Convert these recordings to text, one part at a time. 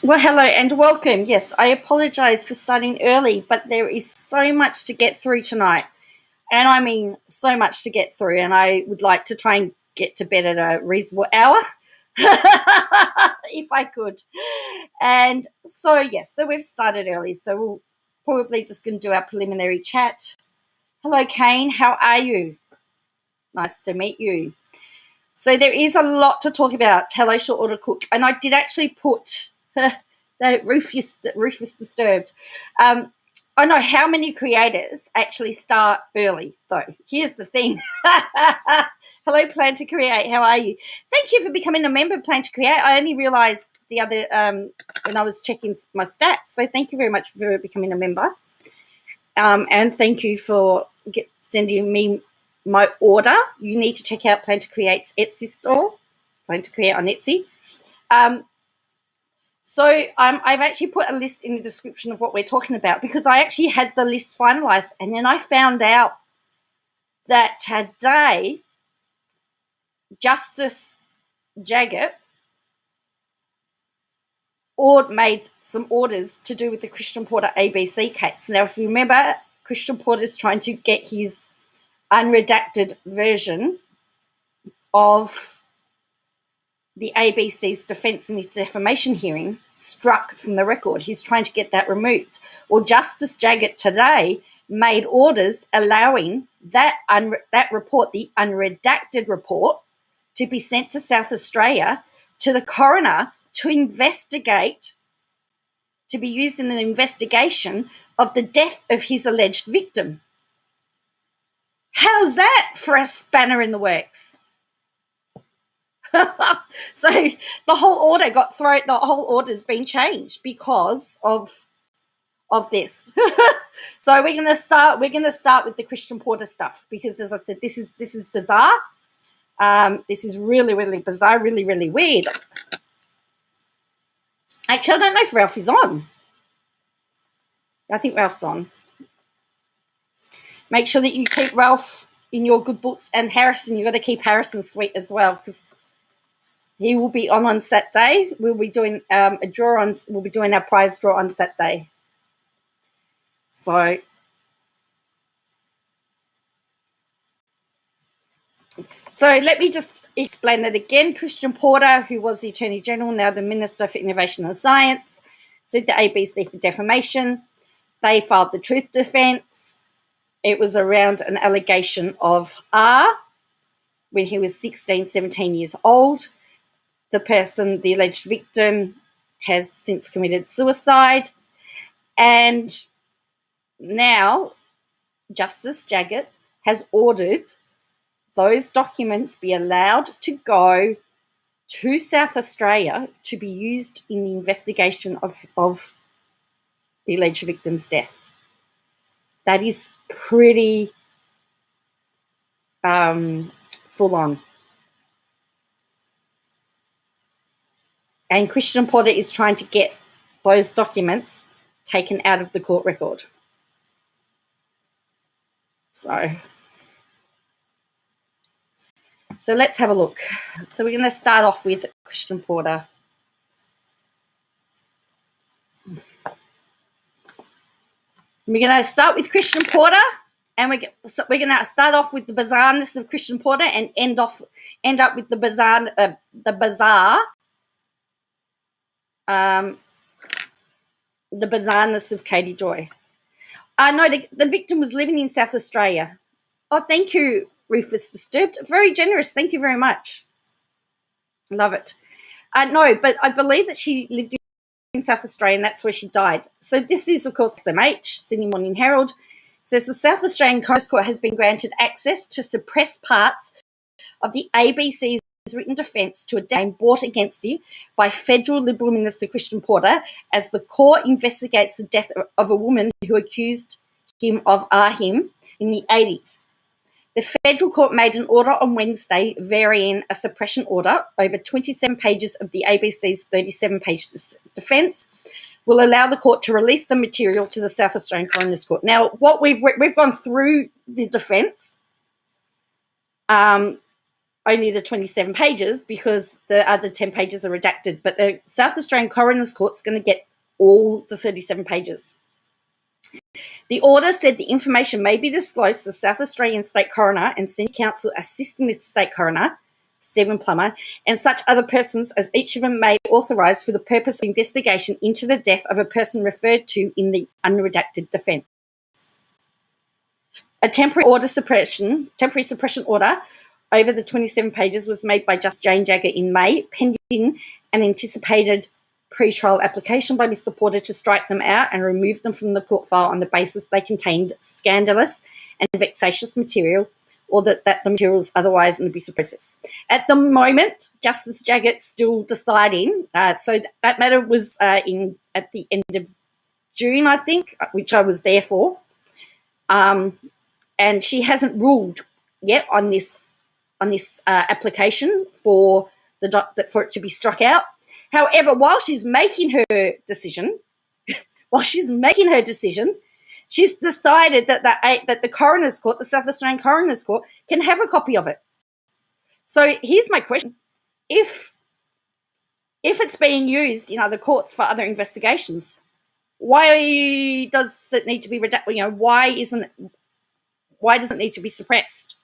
Well, hello and welcome. Yes, I apologise for starting early, but there is so much to get through tonight. And I mean, so much to get through. And I would like to try and get to bed at a reasonable hour, if I could. And so, yes, so we've started early. So we'll probably just going to do our preliminary chat. Hello, Kane. How are you? Nice to meet you. So there is a lot to talk about. Hello, Short Order Cook. And I did actually put the roof is disturbed. I know how many creators actually start early, though. Here's the thing. Hello, Plan to Create. How are you? Thank you for becoming a member of Plan to Create. I only realised the other when I was checking my stats. So thank you very much for becoming a member. And thank you for sending me my order. You need to check out Plan to Create's Etsy store, Plan to Create on Etsy. So I've actually put a list in the description of what we're talking about because I actually had the list finalised, and then I found out that today Justice Jaggett made some orders to do with the Christian Porter ABC case. Now, if you remember, Christian Porter's trying to get his unredacted version of the ABC's defence in his defamation hearing struck from the record. He's trying to get that removed. Well, Justice Jaggett today made orders allowing that report, the unredacted report, to be sent to South Australia to the coroner to investigate, to be used in an investigation of the death of his alleged victim. How's that for a spanner in the works? So the whole order got thrown. The whole order's been changed because of this. So we're going to start with the Christian Porter stuff because, as I said, this is bizarre. This is really, really bizarre. Really, really weird. Actually, I don't know if Ralph is on. I think Ralph's on. Make sure that you keep Ralph in your good books, and Harrison. You've got to keep Harrison sweet as well because he will be on Saturday. We'll be doing a draw on. We'll be doing our prize draw on Saturday. So let me just explain that again. Christian Porter, who was the Attorney General, now the Minister for Innovation and Science, sued the ABC for defamation. They filed the truth defence. It was around an allegation of when he was 16, 17 years old. The alleged victim, has since committed suicide. And now Justice Jaggett has ordered those documents be allowed to go to South Australia to be used in the investigation of the alleged victim's death. That is pretty full on. And Christian Porter is trying to get those documents taken out of the court record. So let's have a look. So we're going to start off with Christian Porter. We're going to start with Christian Porter, and we're going to start off with the bizarreness of Christian Porter and end up with the bizarreness of Katie Joy. No, the victim was living in South Australia. Oh, thank you, Rufus Disturbed. Very generous. Thank you very much. Love it. No, but I believe that she lived in South Australia, and that's where she died. So this is, of course, SMH, Sydney Morning Herald. It says the South Australian Coast Court has been granted access to suppress parts of the ABC's written defence to a claim brought against you by Federal Liberal Minister Christian Porter as the court investigates the death of a woman who accused him of him in the 80s. The federal court made an order on Wednesday varying a suppression order over 27 pages of the ABC's 37-page defence will allow the court to release the material to the South Australian Coroner's Court. Now, what we've gone through the defence. only the 27 pages because the other 10 pages are redacted. But the South Australian Coroner's Court's going to get all the 37 pages. The order said the information may be disclosed to the South Australian State Coroner and Senior Counsel assisting the State Coroner, Stephen Plummer, and such other persons as each of them may authorise for the purpose of investigation into the death of a person referred to in the unredacted defence. A temporary suppression order over the 27 pages was made by Justice Jane Jagger in May, pending an anticipated pre-trial application by Mr. Porter to strike them out and remove them from the court file on the basis they contained scandalous and vexatious material, or that the material is otherwise an abusive process. At the moment, Justice Jagger's still deciding. So that matter was at the end of June, I think, which I was there for. And she hasn't ruled yet on this application for it to be struck out. However, while she's making her decision, she's decided that the Coroner's Court, the South Australian Coroner's Court, can have a copy of it. So here's my question: if it's being used in other courts for other investigations, why does it need to be redacted? Why does it need to be suppressed?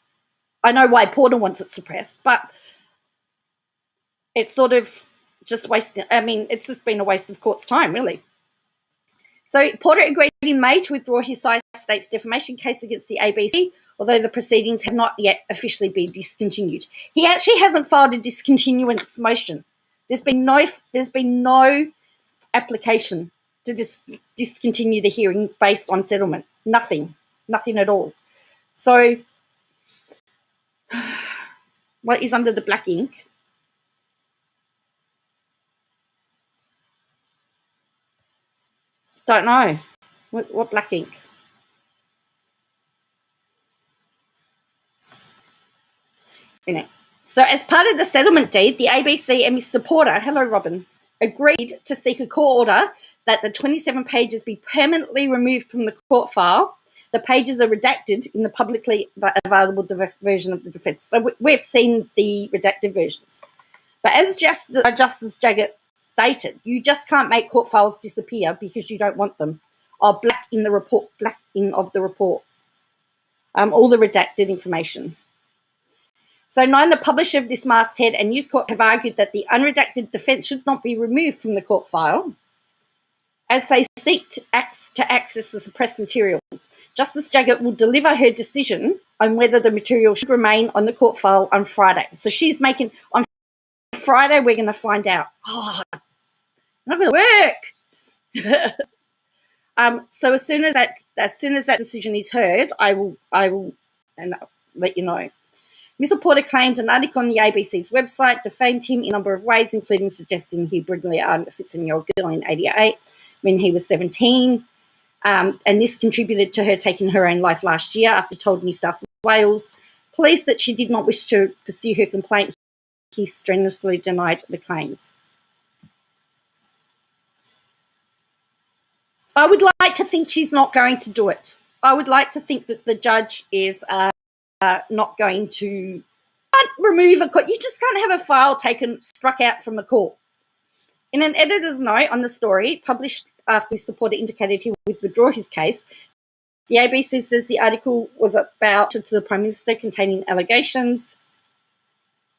I know why Porter wants it suppressed, but it's sort of just wasting. I mean, it's just been a waste of court's time, really. So Porter agreed in May to withdraw his state's defamation case against the ABC, although the proceedings have not yet officially been discontinued. He actually hasn't filed a discontinuance motion. There's been no application to discontinue the hearing based on settlement. Nothing at all. So what is under the black ink? Don't know. What black ink? So as part of the settlement deed, the ABC and Mr. Porter, hello Robin, agreed to seek a court order that the 27 pages be permanently removed from the court file. The pages are redacted in the publicly available version of the defence. So we've seen the redacted versions. But as Justice Jaggett stated, you just can't make court files disappear because you don't want them. Or black in the report. All the redacted information. So 9, the publisher of this masthead and News Corp have argued that the unredacted defence should not be removed from the court file as they seek to access the suppressed material. Justice Jaggett will deliver her decision on whether the material should remain on the court file on Friday. So she's making, on Friday we're going to find out. Oh, not going to work. So as soon as that decision is heard, I will let you know. Mr. Porter claimed an article on the ABC's website defamed him in a number of ways, including suggesting he brutally armed a 16-year-old girl in 1988 when he was 17. And this contributed to her taking her own life last year after told New South Wales police that she did not wish to pursue her complaint. He strenuously denied the claims. I would like to think she's not going to do it. I would like to think that the judge is not going to remove a court. You just can't have a file struck out from the court. In an editor's note on the story published after Mr. Porter indicated he would withdraw his case, the ABC says the article was about to the Prime Minister containing allegations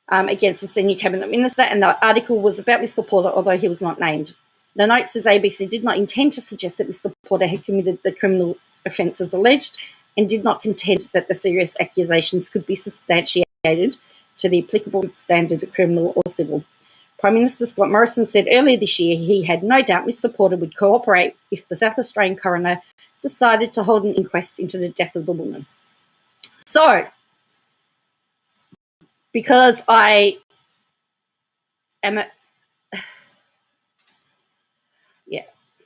against the senior cabinet minister, and the article was about Mr. Porter, although he was not named. The note says ABC did not intend to suggest that Mr. Porter had committed the criminal offences alleged and did not contend that the serious accusations could be substantiated to the applicable standard of criminal or civil. Prime Minister Scott Morrison said earlier this year he had no doubt Mr. Porter would cooperate if the South Australian coroner decided to hold an inquest into the death of the woman. So, because I am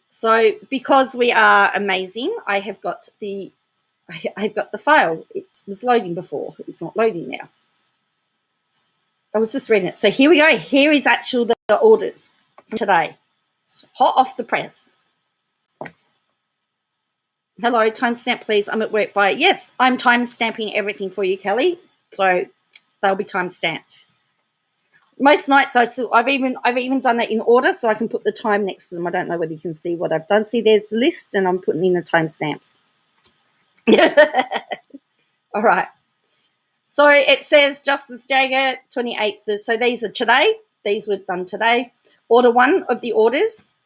So because we are amazing, I've got the file. It was loading before. It's not loading now. I was just reading it. So here we go. Here is actually the orders from today. It's hot off the press. Hello, timestamp please. I'm at work by, yes, I'm timestamping everything for you, Kelly. So they'll be time stamped. Most nights I've even done it in order so I can put the time next to them. I don't know whether you can see what I've done. See, there's the list and I'm putting in the timestamps. All right. So it says Justice Jagger, 28th. So these are today. These were done today. Order 1 of the orders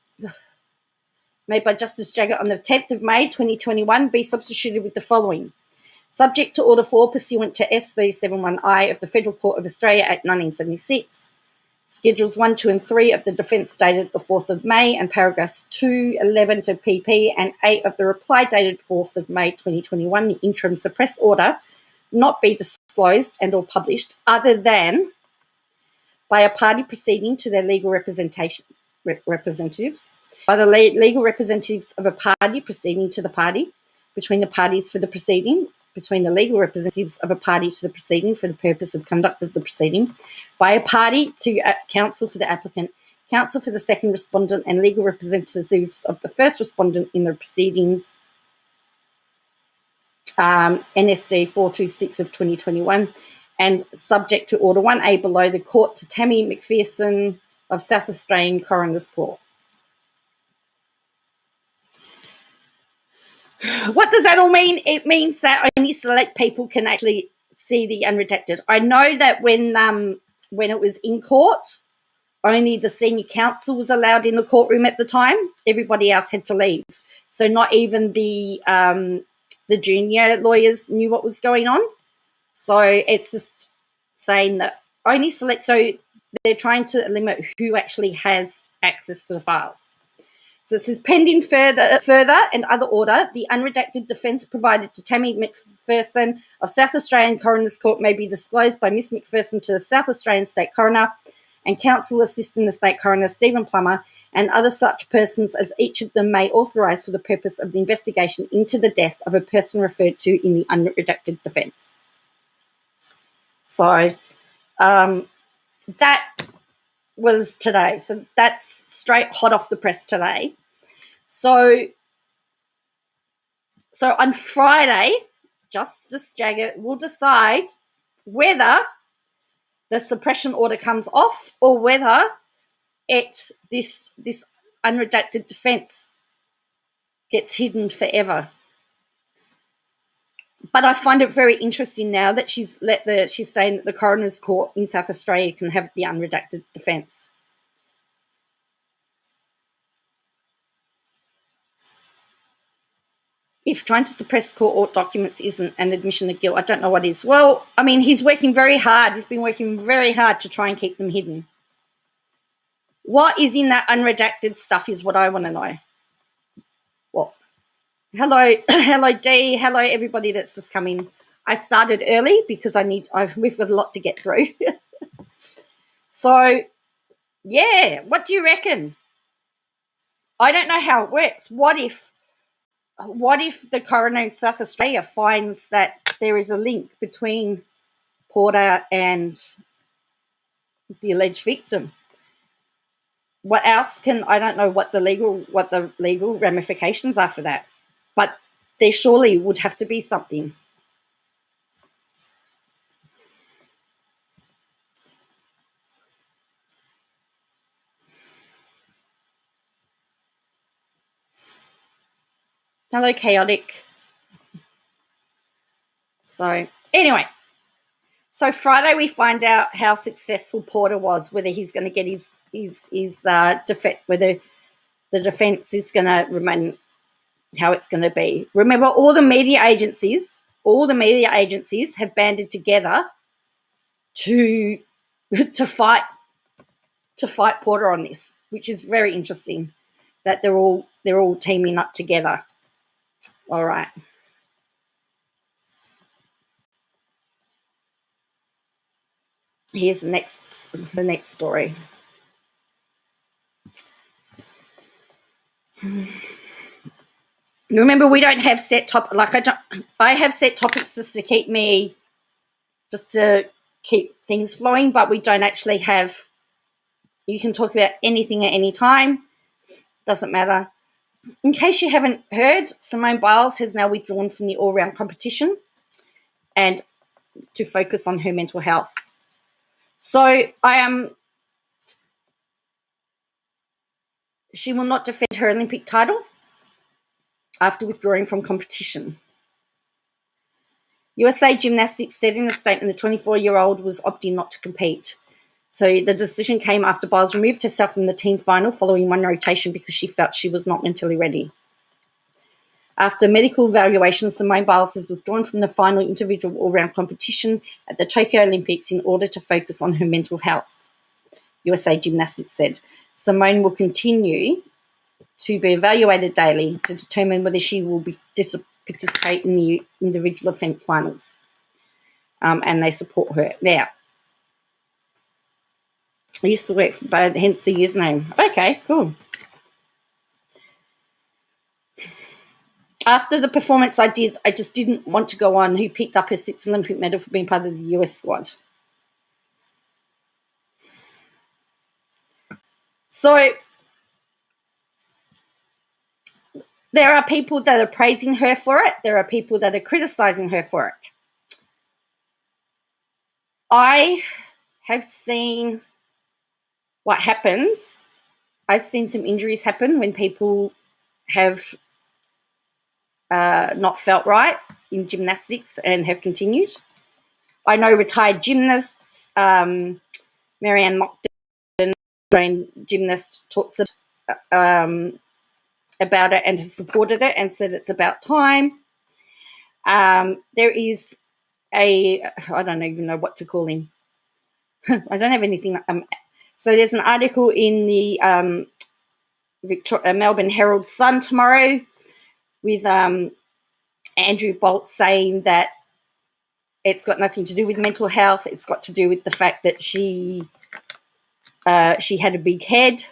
made by Justice Jagger on the 10th of May 2021 be substituted with the following. Subject to Order 4 pursuant to S371I of the Federal Court of Australia Act 1976. Schedules 1, 2 and 3 of the defence dated the 4th of May and paragraphs 2, 11 to PP and 8 of the reply dated 4th of May 2021, the interim suppress order, not be disclosed and or published other than by a party proceeding to their legal representatives, by the legal representatives of a party proceeding to the party, between the parties for the proceeding, between the legal representatives of a party to the proceeding for the purpose of conduct of the proceeding, by a party to counsel for the applicant, counsel for the second respondent and legal representatives of the first respondent in the proceedings, NSD 426 of 2021, and subject to Order 1A below, the court to Tammy McPherson of South Australian Coroner's Court. What does that all mean? It means that only select people can actually see the unredacted. I know that when it was in court, only the senior counsel was allowed in the courtroom at the time. Everybody else had to leave. So not even the junior lawyers knew what was going on. So it's just saying that only select. So they're trying to limit who actually has access to the files. So it says, pending further and other order, the unredacted defence provided to Tammy McPherson of South Australian Coroner's Court may be disclosed by Miss McPherson to the South Australian State Coroner and Counsel Assisting the State Coroner, Stephen Plummer, and other such persons as each of them may authorise for the purpose of the investigation into the death of a person referred to in the unredacted defence. So that was today. So that's straight hot off the press today. So on Friday, Justice Jagger will decide whether the suppression order comes off or whether this unredacted defence gets hidden forever. But I find it very interesting now that she's saying that the Coroner's Court in South Australia can have the unredacted defence. If trying to suppress court documents isn't an admission of guilt, I don't know what is. Well, I mean, he's working very hard. He's been working very hard to try and keep them hidden. What is in that unredacted stuff is what I want to know. Well, hello Dee. Hello, everybody that's just come in. I started early because we've got a lot to get through. So, yeah, what do you reckon? I don't know how it works. What if the coroner in South Australia finds that there is a link between Porter and the alleged victim? What else I don't know what the legal ramifications are for that, but there surely would have to be something. Hello, Chaotic. So anyway, so Friday we find out how successful Porter was, whether he's going to get his defense, whether the defense is going to remain how it's going to be. Remember, all the media agencies have banded together to fight Porter on this, which is very interesting that they're all teaming up together. All right. Here's the next story. Remember, we don't have set I have set topics just to keep things flowing, but we don't actually have. You can talk about anything at any time. Doesn't matter. In case you haven't heard, Simone Biles has now withdrawn from the all-round competition and to focus on her mental health. So she will not defend her Olympic title after withdrawing from competition. USA Gymnastics said in a statement the 24-year-old was opting not to compete. So the decision came after Biles removed herself from the team final following one rotation because she felt she was not mentally ready. After medical evaluation, Simone Biles has withdrawn from the final individual all-round competition at the Tokyo Olympics in order to focus on her mental health, USA Gymnastics said. Simone will continue to be evaluated daily to determine whether she will participate in the individual event finals. And they support her. Now, I used to work for, hence the username. Okay, cool. After the performance I just didn't want to go on, who picked up her 6th Olympic medal for being part of the US squad. So there are people that are praising her for it. There are people that are criticizing her for it. I have seen what happens. I've seen some injuries happen when people have not felt right in gymnastics and have continued. I know retired gymnasts, Marianne Mockton, trained gymnast, talks about it and has supported it and said it's about time. There is I don't even know what to call him. I don't have anything. So there's an article in the Melbourne Herald Sun tomorrow with Andrew Bolt saying that it's got nothing to do with mental health. It's got to do with the fact that she had a big head.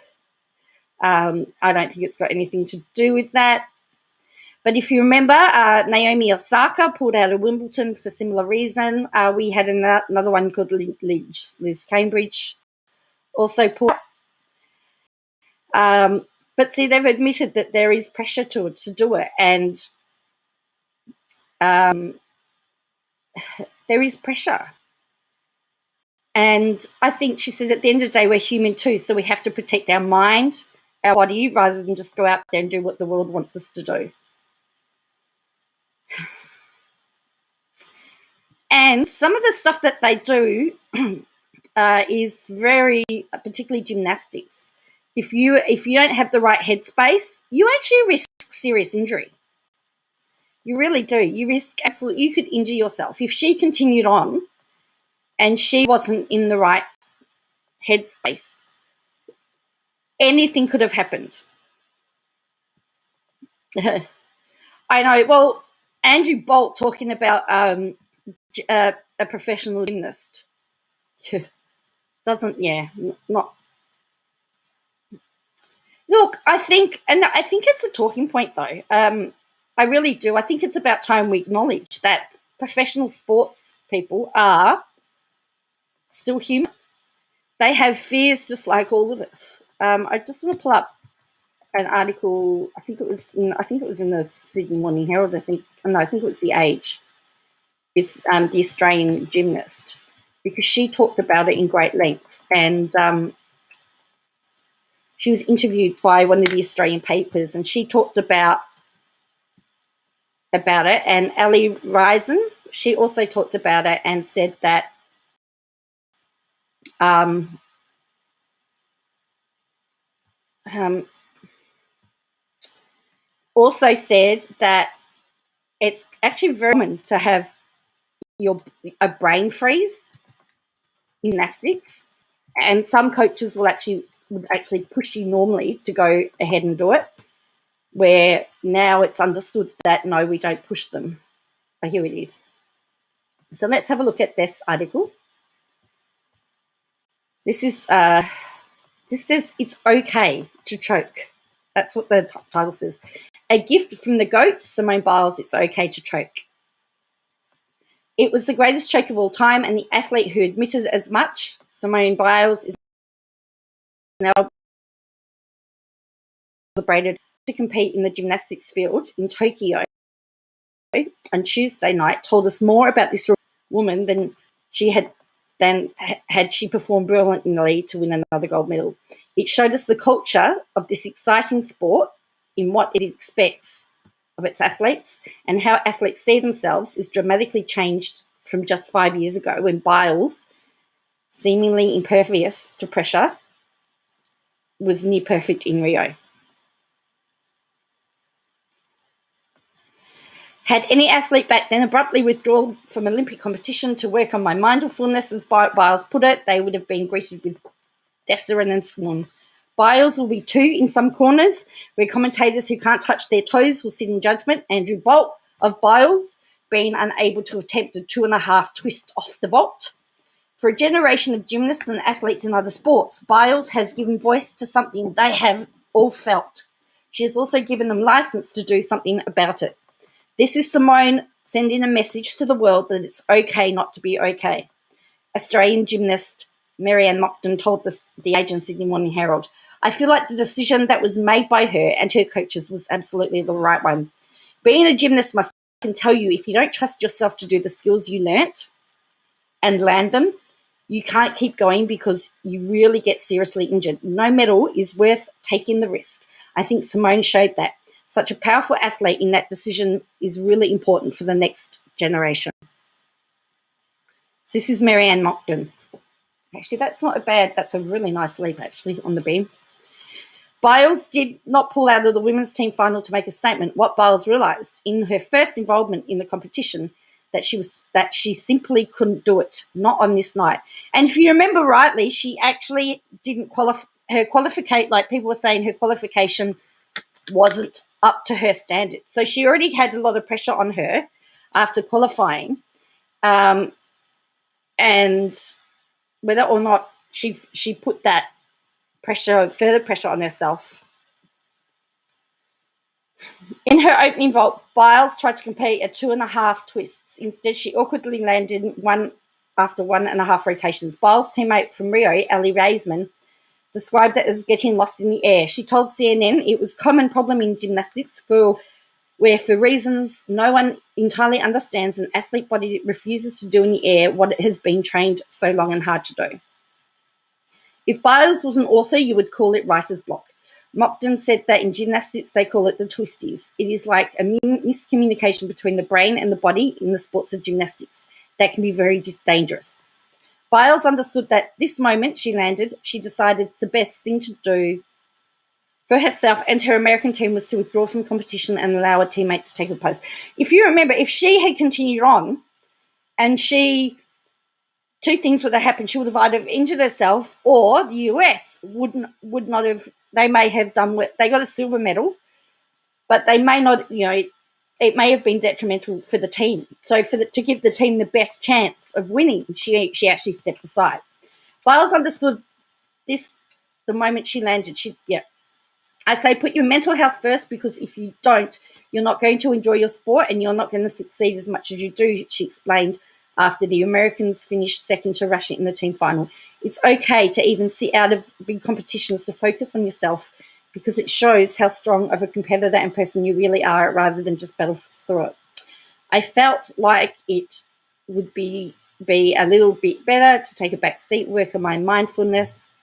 I don't think it's got anything to do with that. But if you remember, Naomi Osaka pulled out of Wimbledon for similar reason. We had another one called Liz Cambridge also pulled out. But see, they've admitted that there is pressure to do it, and there is pressure. And I think she said at the end of the day, we're human too, so we have to protect our mind, our body, rather than just go out there and do what the world wants us to do. And some of the stuff that they do is very, particularly gymnastics. If you don't have the right headspace, you actually risk serious injury. You really do. You risk absolutely. You could injure yourself if she continued on, and she wasn't in the right headspace. Anything could have happened. I know. Well, Andrew Bolt talking about a professional gymnast doesn't. Yeah, not. Look, I think it's a talking point, though. I really do. I think it's about time we acknowledge that professional sports people are still human. They have fears just like all of us. I just want to pull up an article. I think it was in the Sydney Morning Herald. I think it was The Age with the Australian gymnast, because she talked about it in great length, and she was interviewed by one of the Australian papers, and she talked about it. And Ali Risen, she also talked about it and said that also said that it's actually very common to have a brain freeze in gymnastics, and some coaches would actually push you normally to go ahead and do it, where now it's understood that no, we don't push them. Oh, here it is. So let's have a look at this article. This says it's okay to choke. That's what the title says. A gift from the GOAT, Simone Biles, it's okay to choke. It was the greatest choke of all time, and the athlete who admitted as much, Simone Biles, is now celebrated to compete in the gymnastics field in Tokyo on Tuesday night, told us more about this woman than she had than had she performed brilliantly to win another gold medal. It showed us the culture of this exciting sport in what it expects of its athletes and how athletes see themselves is dramatically changed from just 5 years ago when Biles, seemingly impervious to pressure, was near perfect in Rio. Had any athlete back then abruptly withdrawn from Olympic competition to work on my mindfulness, as Biles put it, they would have been greeted with decorum and scorn. Biles will be 2 in some corners, where commentators who can't touch their toes will sit in judgment. Andrew Bolt of Biles being unable to attempt a 2.5 twist off the vault. For a generation of gymnasts and athletes in other sports, Biles has given voice to something they have all felt. She has also given them license to do something about it. This is Simone sending a message to the world that it's okay not to be okay. Australian gymnast Marianne Mockton told the Age Sydney Morning Herald, I feel like the decision that was made by her and her coaches was absolutely the right one. Being a gymnast I can tell you, if you don't trust yourself to do the skills you learnt and land them, you can't keep going because you really get seriously injured. No medal is worth taking the risk. I think Simone showed that. Such a powerful athlete in that decision is really important for the next generation. So this is Marianne Mockton. Actually, that's a really nice leap, actually, on the beam. Biles did not pull out of the women's team final to make a statement. What Biles realised in her first involvement in the competition that she simply couldn't do it, not on this night. And if you remember rightly, she actually didn't qualify. Like people were saying, her qualification wasn't up to her standards. So she already had a lot of pressure on her after qualifying, and whether or not she put that further pressure on herself. In her opening vault, Biles tried to complete a 2.5 twists. Instead, she awkwardly landed one after 1.5 rotations. Biles' teammate from Rio, Ali Raisman, described it as getting lost in the air. She told CNN it was a common problem in gymnastics where for reasons no one entirely understands, an athlete body refuses to do in the air what it has been trained so long and hard to do. If Biles was an author, you would call it writer's block. Mockton said that in gymnastics they call it the twisties. It is like a miscommunication between the brain and the body in the sports of gymnastics that can be very dangerous. Biles understood that this moment she landed, she decided the best thing to do for herself and her American team was to withdraw from competition and allow a teammate to take her place. If you remember, if she had continued on and two things would have happened. She would have either injured herself or the US would not have, they may have done what, they got a silver medal, but they may not, it may have been detrimental for the team. So to give the team the best chance of winning, she actually stepped aside. Biles understood this the moment she landed. I say put your mental health first, because if you don't, you're not going to enjoy your sport and you're not going to succeed as much as you do, she explained after the Americans finished second to Russia in the team final. It's okay to even sit out of big competitions to focus on yourself, because it shows how strong of a competitor and person you really are rather than just battle through it. I felt like it would be a little bit better to take a back seat, work on my mindfulness,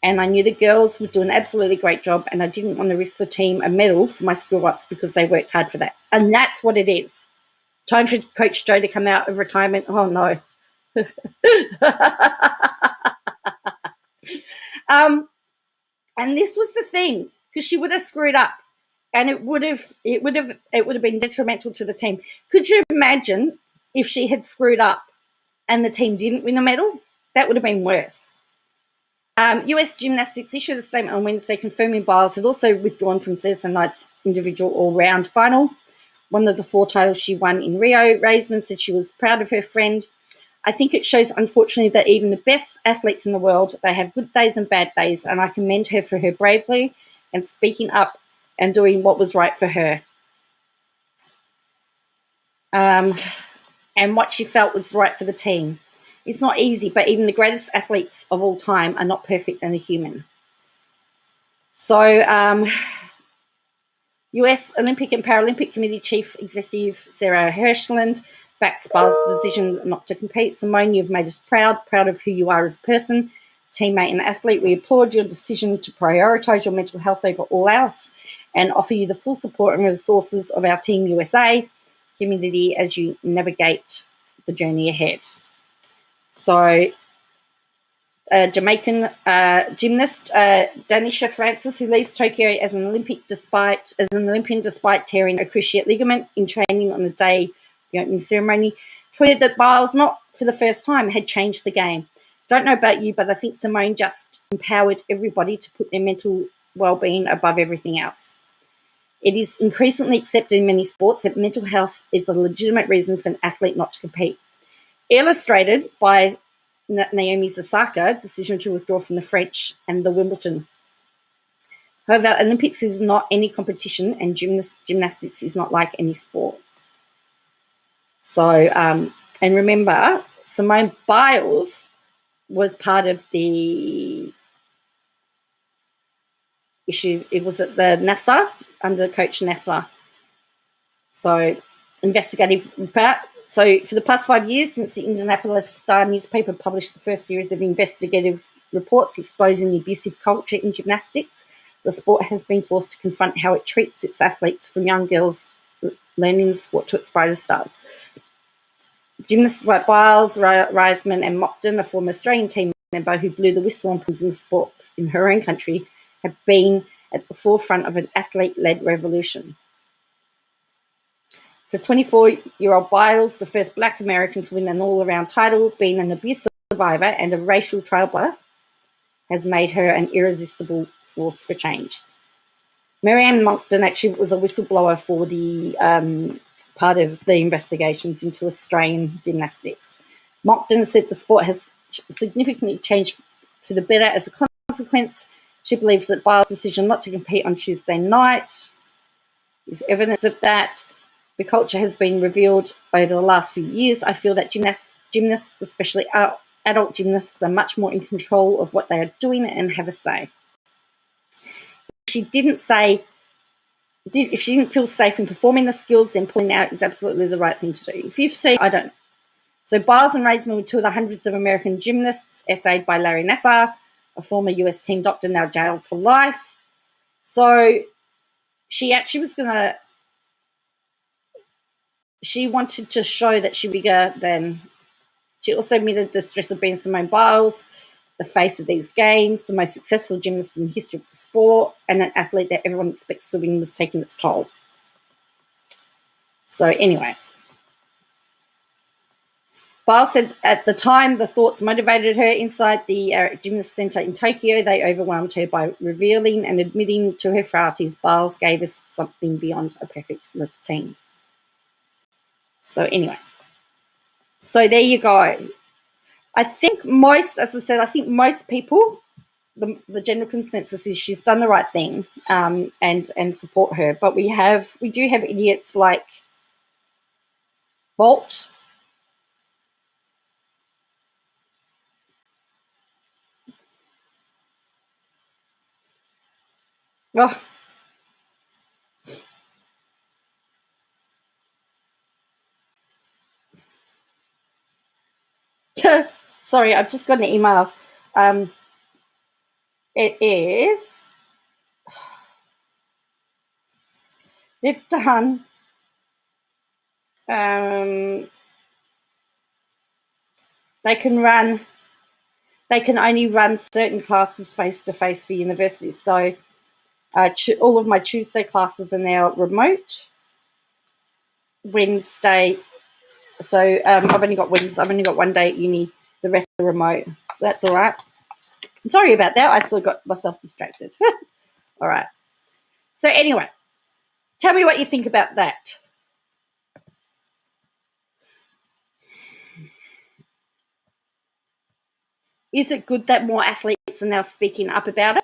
and I knew the girls would do an absolutely great job, and I didn't want to risk the team a medal for my screw-ups because they worked hard for that. And that's what it is. Time for Coach Joe to come out of retirement. Oh, no. And this was the thing, because she would have screwed up, and it would have been detrimental to the team. Could you imagine if she had screwed up and the team didn't win a medal? That would have been worse. US Gymnastics issued a statement on Wednesday confirming Biles had also withdrawn from Thursday night's individual all-round final, one of the 4 titles she won in Rio. Raisman said she was proud of her friend. I think it shows, unfortunately, that even the best athletes in the world, they have good days and bad days, and I commend her for her bravery and speaking up and doing what was right for her. And what she felt was right for the team. It's not easy, but even the greatest athletes of all time are not perfect and are human. So, US Olympic and Paralympic Committee Chief Executive Sarah Hirshland backs Biles' decision not to compete. Simone, you've made us proud of who you are as a person, teammate and athlete. We applaud your decision to prioritise your mental health over all else and offer you the full support and resources of our Team USA community as you navigate the journey ahead. So, Jamaican gymnast Danisha Francis, who leaves Tokyo as an Olympian despite tearing a cruciate ligament in training on the day of the opening ceremony, tweeted that Biles, not for the first time, had changed the game. Don't know about you, but I think Simone just empowered everybody to put their mental well-being above everything else. It is increasingly accepted in many sports that mental health is a legitimate reason for an athlete not to compete. Illustrated by Naomi Osaka's decision to withdraw from the French and the Wimbledon. However, Olympics is not any competition, and gymnastics is not like any sport. So, and remember, Simone Biles was part of the issue. It was at the NASA, under Coach NASA. So, investigative part. So, for the past 5 years, since the Indianapolis Star newspaper published the first series of investigative reports exposing the abusive culture in gymnastics, the sport has been forced to confront how it treats its athletes, from young girls learning the sport to aspire to stars. Gymnasts like Biles, Reisman and Mockton, a former Australian team member who blew the whistle on women's sport in her own country, have been at the forefront of an athlete-led revolution. For 24-year-old Biles, the first Black American to win an all-around title, being an abuse survivor and a racial trailblazer, has made her an irresistible force for change. Marianne Mockton actually was a whistleblower for the part of the investigations into Australian gymnastics. Mockton said the sport has significantly changed for the better as a consequence. She believes that Biles' decision not to compete on Tuesday night is evidence of that. The culture has been revealed over the last few years. I feel that gymnasts, especially adult gymnasts, are much more in control of what they are doing and have a say. If she didn't feel safe in performing the skills, then pulling out is absolutely the right thing to do. If you've seen, I don't. So Biles and Reisman were two of the hundreds of American gymnasts essayed by Larry Nassar, a former US team doctor now jailed for life. So she actually she wanted to show that she's bigger than. She also admitted the stress of being Simone Biles, the face of these games, the most successful gymnast in the history of the sport, and an athlete that everyone expects to win was taking its toll. So anyway, Biles said at the time the thoughts motivated her inside the gymnast center in Tokyo. They overwhelmed her by revealing and admitting to her frailties. Biles gave us something beyond a perfect routine. So anyway, so there you go. I think most people, the general consensus is she's done the right thing and support her. But we do have idiots like Bolt. Oh. Sorry, I've just got an email. It is, they've done, they can only run certain classes face-to-face for universities. So all of my Tuesday classes are now remote. Wednesday, so I've only got one day at uni. The rest are remote. So that's all right. I'm sorry about that. I still got myself distracted. All right. So anyway, tell me what you think about that. Is it good that more athletes are now speaking up about it?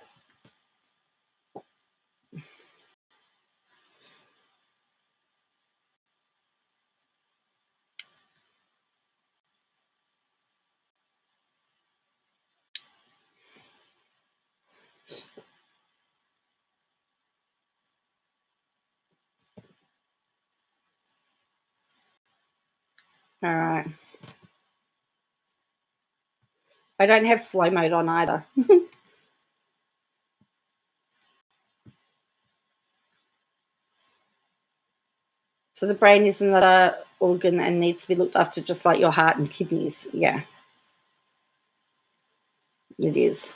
All right. I don't have slow mode on either. So the brain is another organ and needs to be looked after just like your heart and kidneys. Yeah, it is.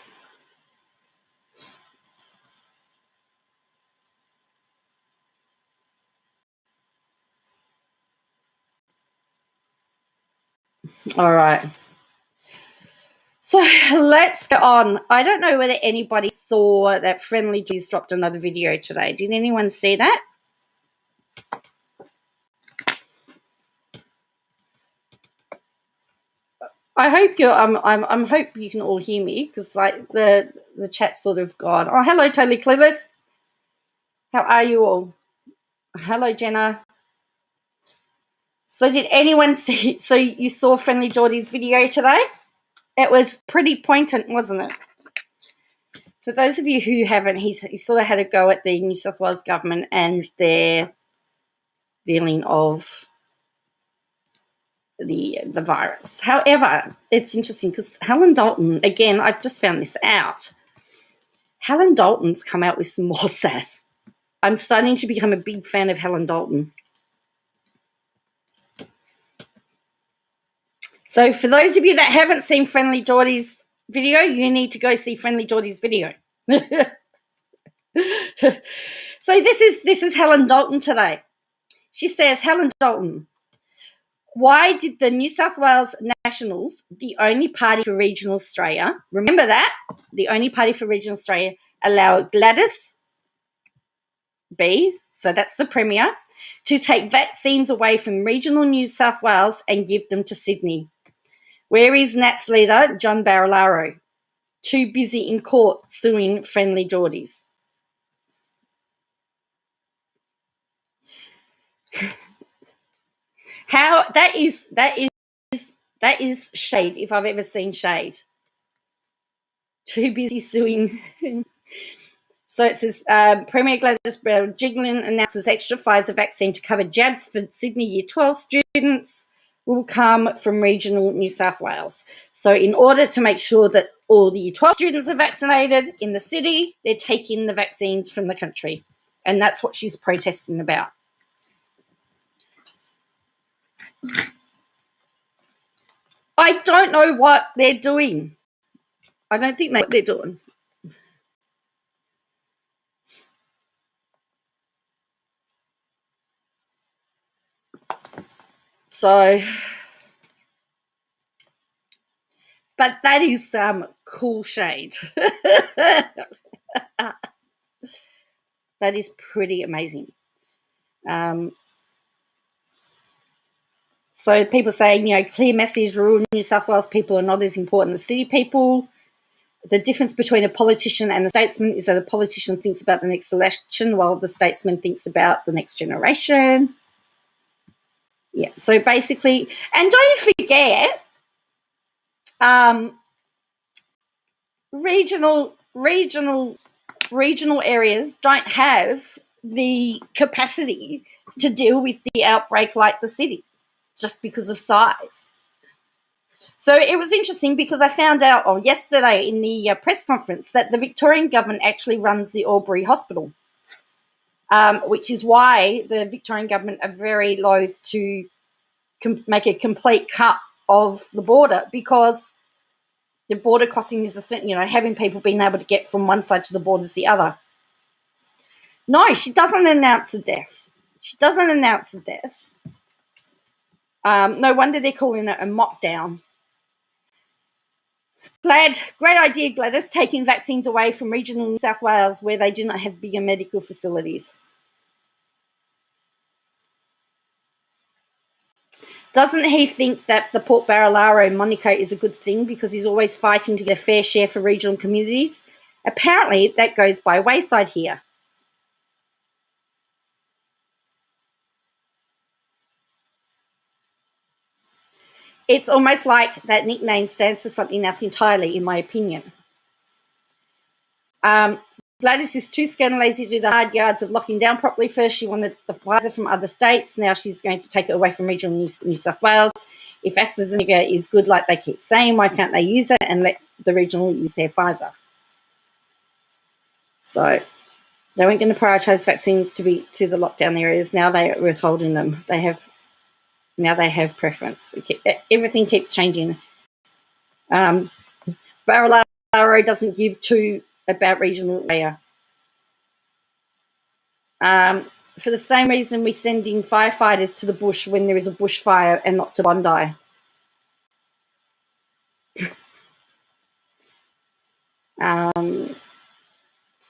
All right. So let's go on. I don't know whether anybody saw that Friendlyjordies dropped another video today. Did anyone see that? I hope you're. I'm hope you can all hear me because like the chat's sort of gone. Oh, hello, totally clueless. How are you all? Hello, Jenna. So did anyone see? So you saw Friendlyjordies video today? It was pretty poignant, wasn't it? For those of you who haven't, he sort of had a go at the New South Wales government and their dealing of the virus. However, it's interesting because Helen Dalton, again, I've just found this out. Helen Dalton's come out with some more sass. I'm starting to become a big fan of Helen Dalton. So for those of you that haven't seen Friendlyjordies video, you need to go see Friendlyjordies video. So this is Helen Dalton today. She says, Helen Dalton, why did the New South Wales Nationals, the only party for regional Australia, remember that, the only party for regional Australia, allow Gladys B, so that's the Premier, to take vaccines away from regional New South Wales and give them to Sydney? Where is Nat's leader, John Barilaro? Too busy in court suing Friendlyjordies. How that is shade if I've ever seen shade. Too busy suing. So it says Premier Gladys Berejiklian announces extra Pfizer vaccine to cover jabs for Sydney Year 12 students will come from regional New South Wales. So in order to make sure that all the Year 12 students are vaccinated in the city, they're taking the vaccines from the country. And that's what she's protesting about. I don't know what they're doing. I don't think they know what they're doing. So, but that is some cool shade. That is pretty amazing. So people saying, clear message, rural New South Wales people are not as important as city people. The difference between a politician and a statesman is that a politician thinks about the next election while the statesman thinks about the next generation. Yeah, so basically, and don't forget, regional areas don't have the capacity to deal with the outbreak like the city, just because of size. So it was interesting because I found out yesterday in the press conference that the Victorian government actually runs the Albury Hospital, which is why the Victorian government are very loath to make a complete cut of the border, because the border crossing is, having people being able to get from one side to the border to the other. No, she doesn't announce the deaths. No wonder they're calling it a mop down. Great idea, Gladys, taking vaccines away from regional New South Wales where they do not have bigger medical facilities. Doesn't he think that the Port Barilaro moniker is a good thing because he's always fighting to get a fair share for regional communities? Apparently, that goes by wayside here. It's almost like that nickname stands for something else entirely, in my opinion. Gladys is too scared and lazy to do the hard yards of locking down properly. First, she wanted the Pfizer from other states. Now she's going to take it away from regional New South Wales. If AstraZeneca is good, like they keep saying, why can't they use it and let the regional use their Pfizer? So they weren't going to prioritise vaccines to the lockdown areas. Now they are withholding them. They have preference. Everything keeps changing. Barilaro doesn't give two about regional area. For the same reason we send in firefighters to the bush when there is a bushfire and not to Bondi.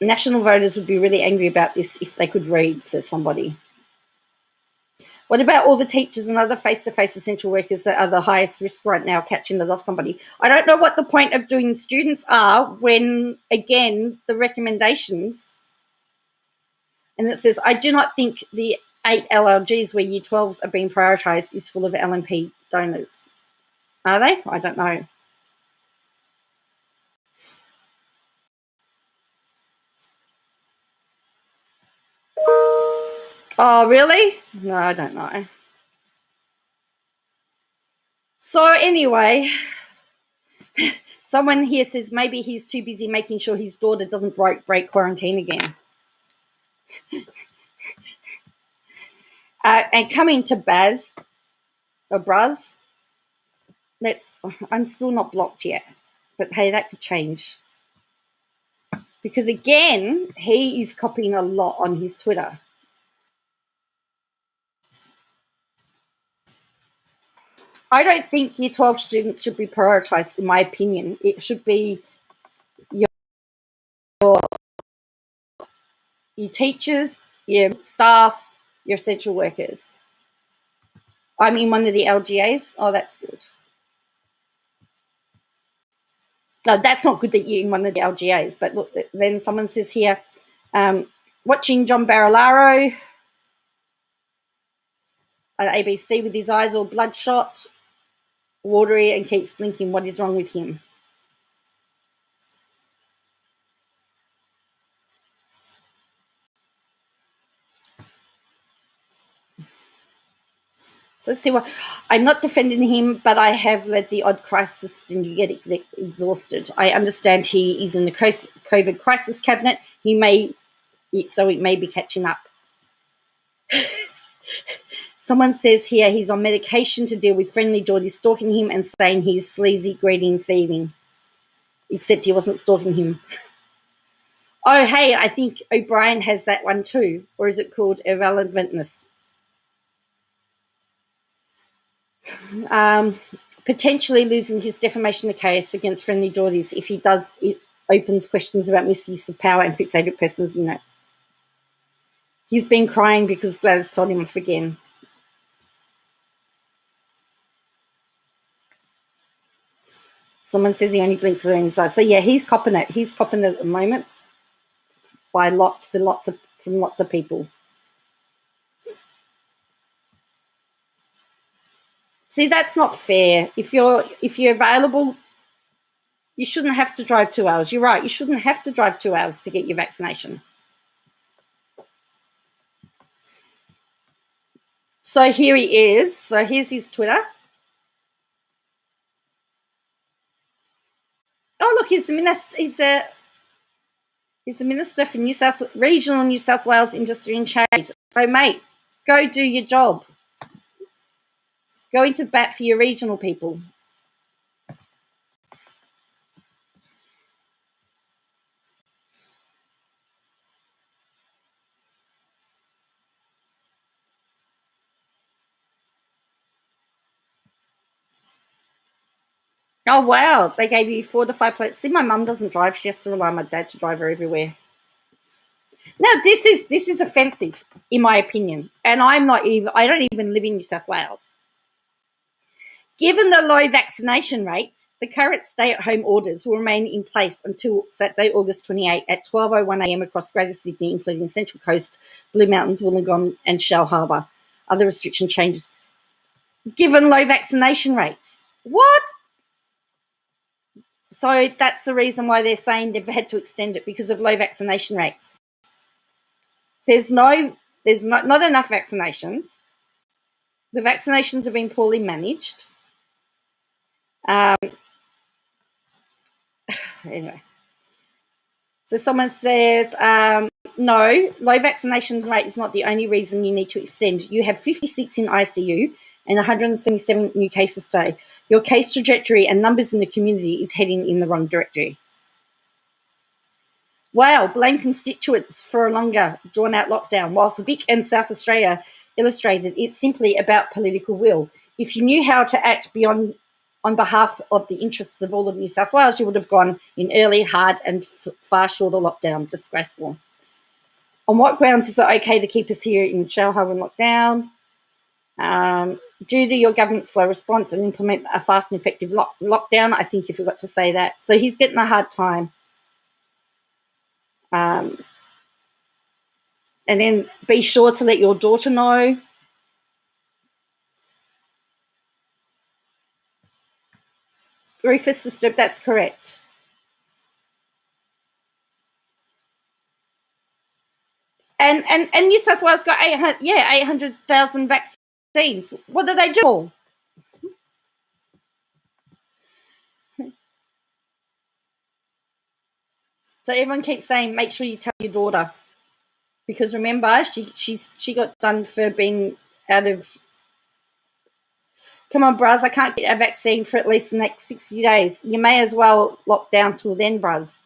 National voters would be really angry about this if they could read, says somebody. What about all the teachers and other face-to-face essential workers that are the highest risk right now catching it off somebody? I don't know what the point of doing students are when, again, the recommendations, and it says, I do not think the 8 LLGs where Year 12s are being prioritised is full of LNP donors. Are they? I don't know. Oh, really? No, I don't know. So anyway, someone here says maybe he's too busy making sure his daughter doesn't break quarantine again. And coming to Baz, or Braz, I'm still not blocked yet, but hey, that could change. Because again, he is copying a lot on his Twitter. I don't think Year 12 students should be prioritised, in my opinion. It should be your teachers, your staff, your essential workers. I'm in one of the LGAs. Oh, that's good. No, that's not good that you're in one of the LGAs. But look, then someone says here, watching John Barilaro at ABC with his eyes all bloodshot, watery, and keeps blinking. What is wrong with him? So let's see what. I'm not defending him, but I have led the odd crisis and you get exhausted. I understand he is in the COVID crisis cabinet. It may be catching up. Someone says here he's on medication to deal with Friendlyjordies stalking him and saying he's sleazy, greedy and thieving. Except he wasn't stalking him. Oh, hey, I think O'Brien has that one too. Or is it called irrelevantness? Potentially losing his defamation case against Friendlyjordies if he does, it opens questions about misuse of power and fixated persons, He's been crying because Gladys told him off again. Someone says he only blinks with his eyes. So yeah, he's copping it. He's copping it at the moment from lots of people. See, that's not fair. If you're available, you shouldn't have to drive 2 hours. You're right. You shouldn't have to drive 2 hours to get your vaccination. So here he is. So here's his Twitter. Oh, look, he's the minister. He's the minister for regional New South Wales Industry and Trade. Oh, mate, go do your job. Go into bat for your regional people. Oh, wow. They gave you 4 to 5 plates. See, my mum doesn't drive. She has to rely on my dad to drive her everywhere. Now, this is offensive, in my opinion. And I don't even live in New South Wales. Given the low vaccination rates, the current stay-at-home orders will remain in place until Saturday, August 28 at 12:01 a.m. across Greater Sydney, including Central Coast, Blue Mountains, Wollongong and Shell Harbour. Other restriction changes. Given low vaccination rates. What? So that's the reason why they're saying they've had to extend it, because of low vaccination rates. There's not enough vaccinations. The vaccinations have been poorly managed. Anyway. So someone says, no, low vaccination rate is not the only reason you need to extend. You have 56 in ICU and 177 new cases today. Your case trajectory and numbers in the community is heading in the wrong directory. Wow, blame constituents for a longer, drawn-out lockdown, whilst Vic and South Australia illustrated it's simply about political will. If you knew how to act on behalf of the interests of all of New South Wales, you would have gone in early, hard and far shorter lockdown. Disgraceful. On what grounds is it okay to keep us here in shellhole and lockdown? Due to your government's slow response and implement a fast and effective lockdown, I think you forgot to say that. So he's getting a hard time. And then be sure to let your daughter know. Rufus sister, that's correct. And New South Wales got 800,000 vaccines. What do they do? So everyone keeps saying, make sure you tell your daughter, because remember, she got done for being out of. Come on, bruz, I can't get a vaccine for at least the next 60 days. You may as well lock down till then, bruz.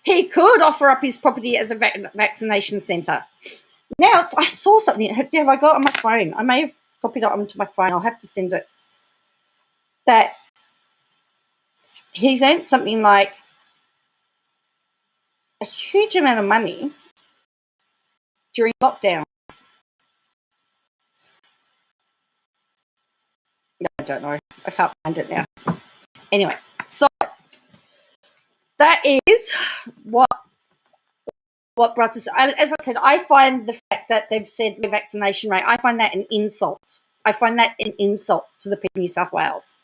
He could offer up his property as a vaccination centre. Now, I saw something. Have I got it on my phone? I may have copied it onto my phone. I'll have to send it. That he's earned something like a huge amount of money during lockdown. I don't know. I can't find it now. Anyway, so that is what Brutus. As I said, I find the fact that they've said the vaccination rate, I find that an insult. I find that an insult to the people of New South Wales.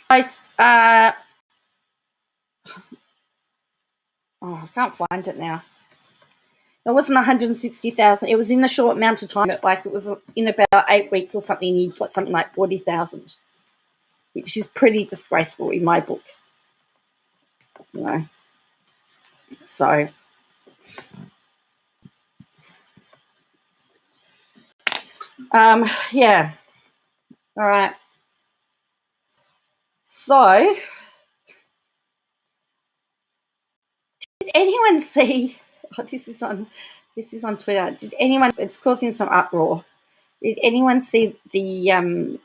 I can't find it now. It wasn't 160,000. It was in a short amount of time. Like it was in about 8 weeks or something. You got something like 40,000, which is pretty disgraceful in my book. You know. So. Yeah. All right. So, did anyone see? Oh, this is on Twitter. Did anyone? It's causing some uproar. Did anyone see the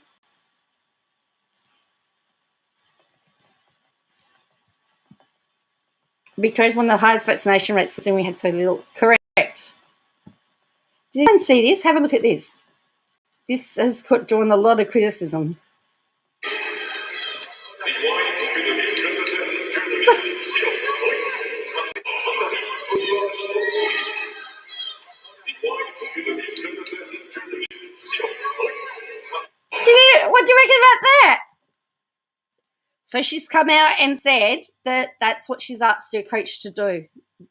Victoria's one of the highest vaccination rates since we had so little? Correct. Did anyone see this? Have a look at this. This has drawn a lot of criticism. What do you reckon about that? So she's come out and said that that's what she's asked her coach to do.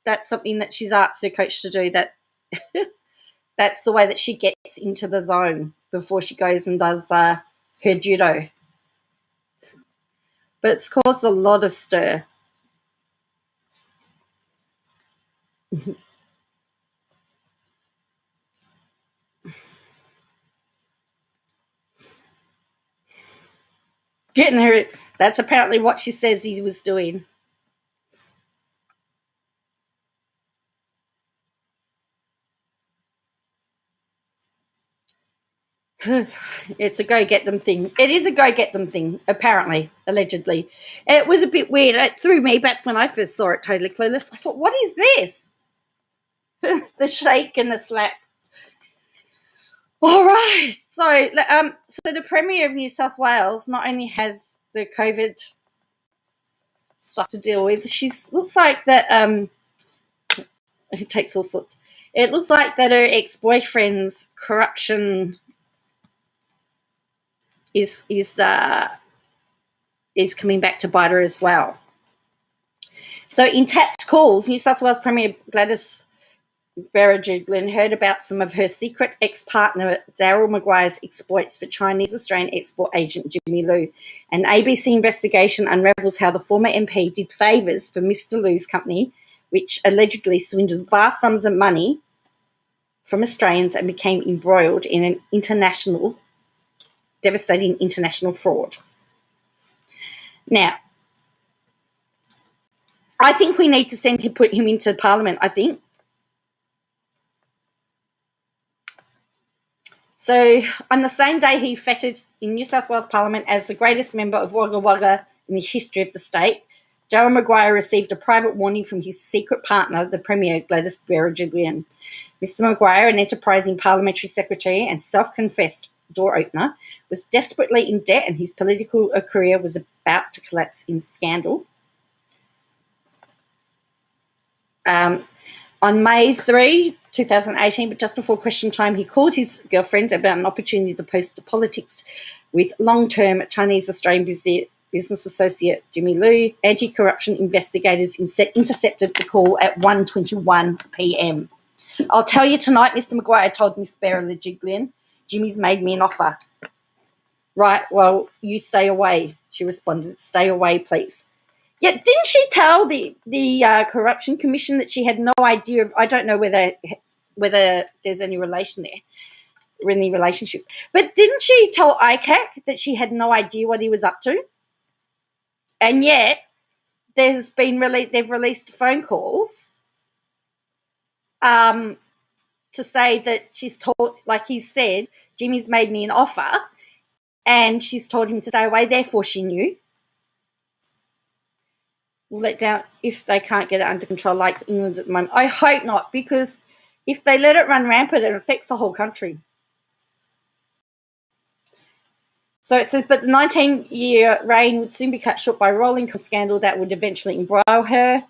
That's something that she's asked her coach to do. That's the way that she gets into the zone before she goes and does her judo. But it's caused a lot of stir. Getting her. That's apparently what she says he was doing. It's a go get them thing. It is a go get them thing, apparently, allegedly. It was a bit weird. It threw me back when I first saw it, totally clueless. I thought, what is this? The shake and the slap. All right. So the Premier of New South Wales not only has the COVID stuff to deal with. She looks like that. It takes all sorts. It looks like that her ex-boyfriend's corruption is coming back to bite her as well. So in tapped calls, New South Wales Premier Gladys Berejiklian heard about some of her secret ex-partner Daryl Maguire's exploits for Chinese-Australian export agent Jimmy Liu. An ABC investigation unravels how the former MP did favours for Mr Liu's company, which allegedly swindled vast sums of money from Australians and became embroiled in an devastating international fraud. Now, I think we need to put him into Parliament, I think. So on the same day he feted in New South Wales Parliament as the greatest member of Wagga Wagga in the history of the state, Daryl Maguire received a private warning from his secret partner, the Premier Gladys Berejiklian. Mr Maguire, an enterprising parliamentary secretary and self-confessed door opener, was desperately in debt and his political career was about to collapse in scandal. On May 3, 2018, but just before question time, he called his girlfriend about an opportunity to post to politics with long-term Chinese-Australian business associate Jimmy Liu. Anti-corruption investigators intercepted the call at 1:21 p.m. I'll tell you tonight, Mr Maguire told Miss Berejiklian, Jimmy's made me an offer. Right, well, you stay away, she responded. Stay away, please. Yeah, didn't she tell the Corruption Commission that she had no idea of? I don't know whether there's any relation there, or any relationship. But didn't she tell ICAC that she had no idea what he was up to? And yet, they've released phone calls to say that she's told, like he said, Jimmy's made me an offer, and she's told him to stay away. Therefore, she knew. Let down if they can't get it under control like England at the moment. I hope not, because if they let it run rampant, it affects the whole country. So it says, but the 19-year reign would soon be cut short by a rolling scandal that would eventually embroil her.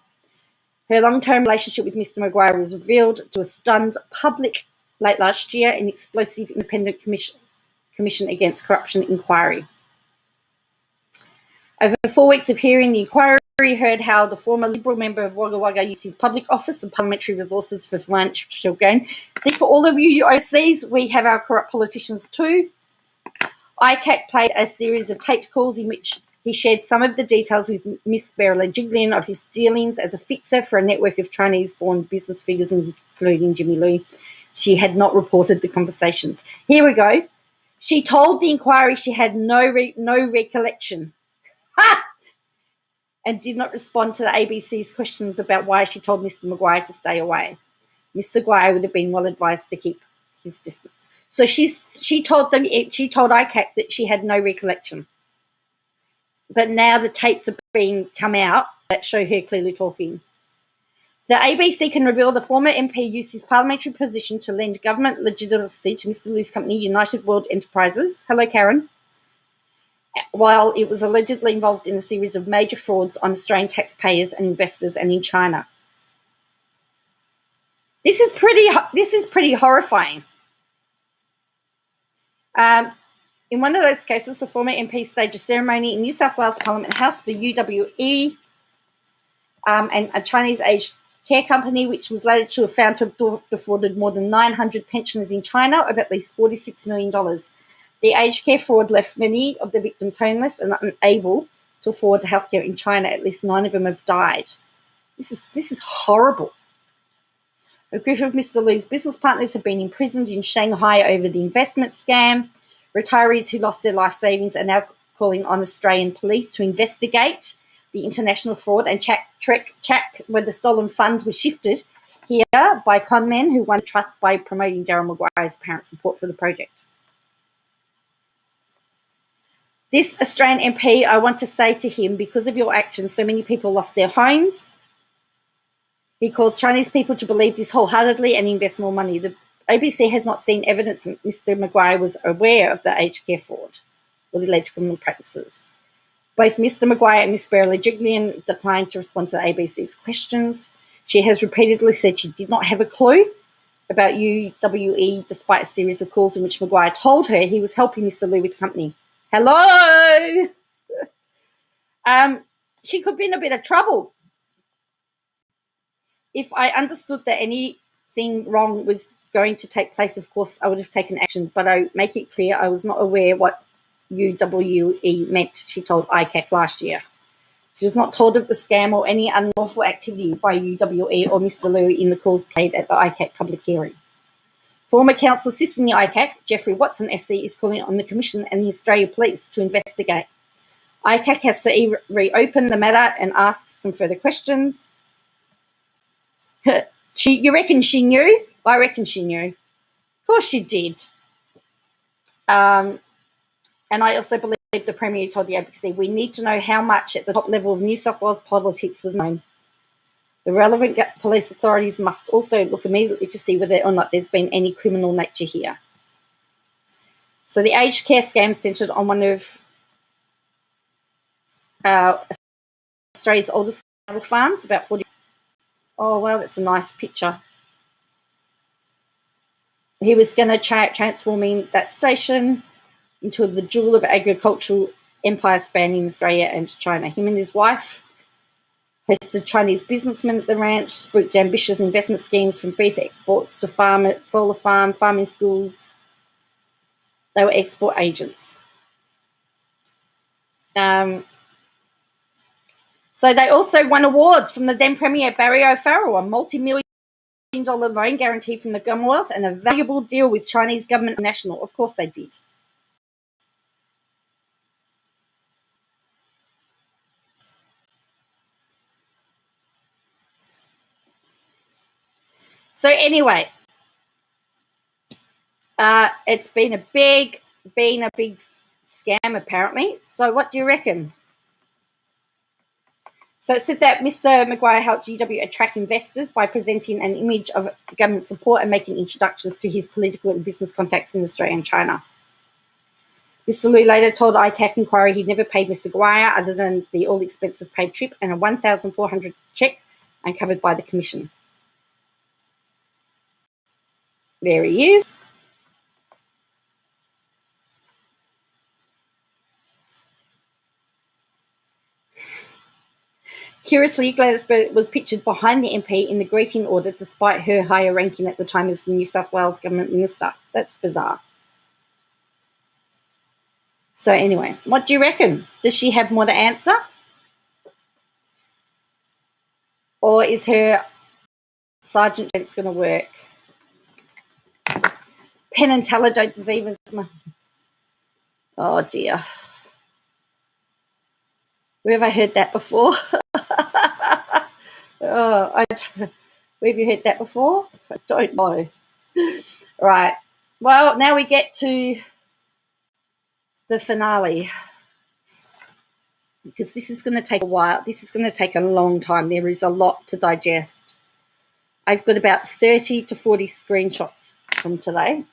Her long-term relationship with Mr Maguire was revealed to a stunned public late last year in explosive independent commission against corruption inquiry. Over 4 weeks of hearing, the inquiry heard how the former Liberal member of Wagga Wagga used his public office and parliamentary resources for financial gain. See, for all of you overseas, we have our corrupt politicians too. ICAC played a series of taped calls in which he shared some of the details with Miss Berejiklian of his dealings as a fixer for a network of Chinese-born business figures, including Jimmy Liu. She had not reported the conversations. Here we go. She told the inquiry she had no recollection. Ha! And did not respond to the ABC's questions about why she told Mr Maguire to stay away. Mr Maguire would have been well advised to keep his distance. So she told ICAC that she had no recollection. But now the tapes are being come out that show her clearly talking. The ABC can reveal the former MP used his parliamentary position to lend government legitimacy to Mr Liu's company, United World Enterprises. Hello, Karen. While it was allegedly involved in a series of major frauds on Australian taxpayers and investors and in China. This is pretty horrifying. In one of those cases, the former MP staged a ceremony in New South Wales Parliament House for UWE and a Chinese aged care company, which was later to have found to have defrauded more than 900 pensioners in China of at least $46 million. The aged care fraud left many of the victims homeless and unable to afford healthcare in China. At least 9 of them have died. This is horrible. A group of Mr. Liu's business partners have been imprisoned in Shanghai over the investment scam. Retirees who lost their life savings are now calling on Australian police to investigate the international fraud and check where the stolen funds were shifted here by conmen who won trust by promoting Daryl Maguire's apparent support for the project. This Australian MP, I want to say to him, because of your actions, so many people lost their homes. He calls Chinese people to believe this wholeheartedly and invest more money. The ABC has not seen evidence that Mr Maguire was aware of the aged care fraud or the alleged criminal practices. Both Mr. Maguire and Ms. Berejiklian declined to respond to the ABC's questions. She has repeatedly said she did not have a clue about UWE, despite a series of calls in which Maguire told her he was helping Mr. Liu with company. Hello! She could be in a bit of trouble. If I understood that anything wrong was going to take place, of course, I would have taken action, but I make it clear I was not aware what UWE meant, she told ICAC last year. She was not told of the scam or any unlawful activity by UWE or Mr. Liu in the calls played at the ICAC public hearing. Former counsel assisting the ICAC, Jeffrey Watson SC, is calling on the Commission and the Australia Police to investigate. ICAC has to reopen the matter and ask some further questions. You reckon she knew? I reckon she knew. Of course she did. And I also believe the Premier told the ABC, we need to know how much at the top level of New South Wales politics was known. The relevant police authorities must also look immediately to see whether or not there's been any criminal nature here. So the aged care scam centred on one of Australia's oldest cattle farms, about 40. Oh, wow, that's a nice picture. He was going to transforming that station into the jewel of agricultural empire spanning Australia and China. Him and his wife hosted Chinese businessmen at the ranch, spruiked ambitious investment schemes from beef exports to solar farm, farming schools. They were export agents. So they also won awards from the then Premier Barry O'Farrell, a multi-million-dollar loan guarantee from the Commonwealth and a valuable deal with Chinese government national. Of course they did. So anyway, it's been a big scam apparently. So what do you reckon? So it said that Mr. Maguire helped UW attract investors by presenting an image of government support and making introductions to his political and business contacts in Australia and China. Mr. Liu later told ICAC inquiry he'd never paid Mr. Maguire other than the all expenses paid trip and a $1,400 cheque uncovered by the Commission. There he is. Curiously, Gladys Berejiklian was pictured behind the MP in the greeting order despite her higher ranking at the time as the New South Wales Government Minister. That's bizarre. So anyway, what do you reckon? Does she have more to answer? Or is her Sergeant Gents going to work? Penn and Teller don't deceive us. Oh, dear. Where have I heard that before? Where have you heard that before? I don't know. Right. Well, now we get to the finale. Because this is going to take a while. This is going to take a long time. There is a lot to digest. I've got about 30 to 40 screenshots from today.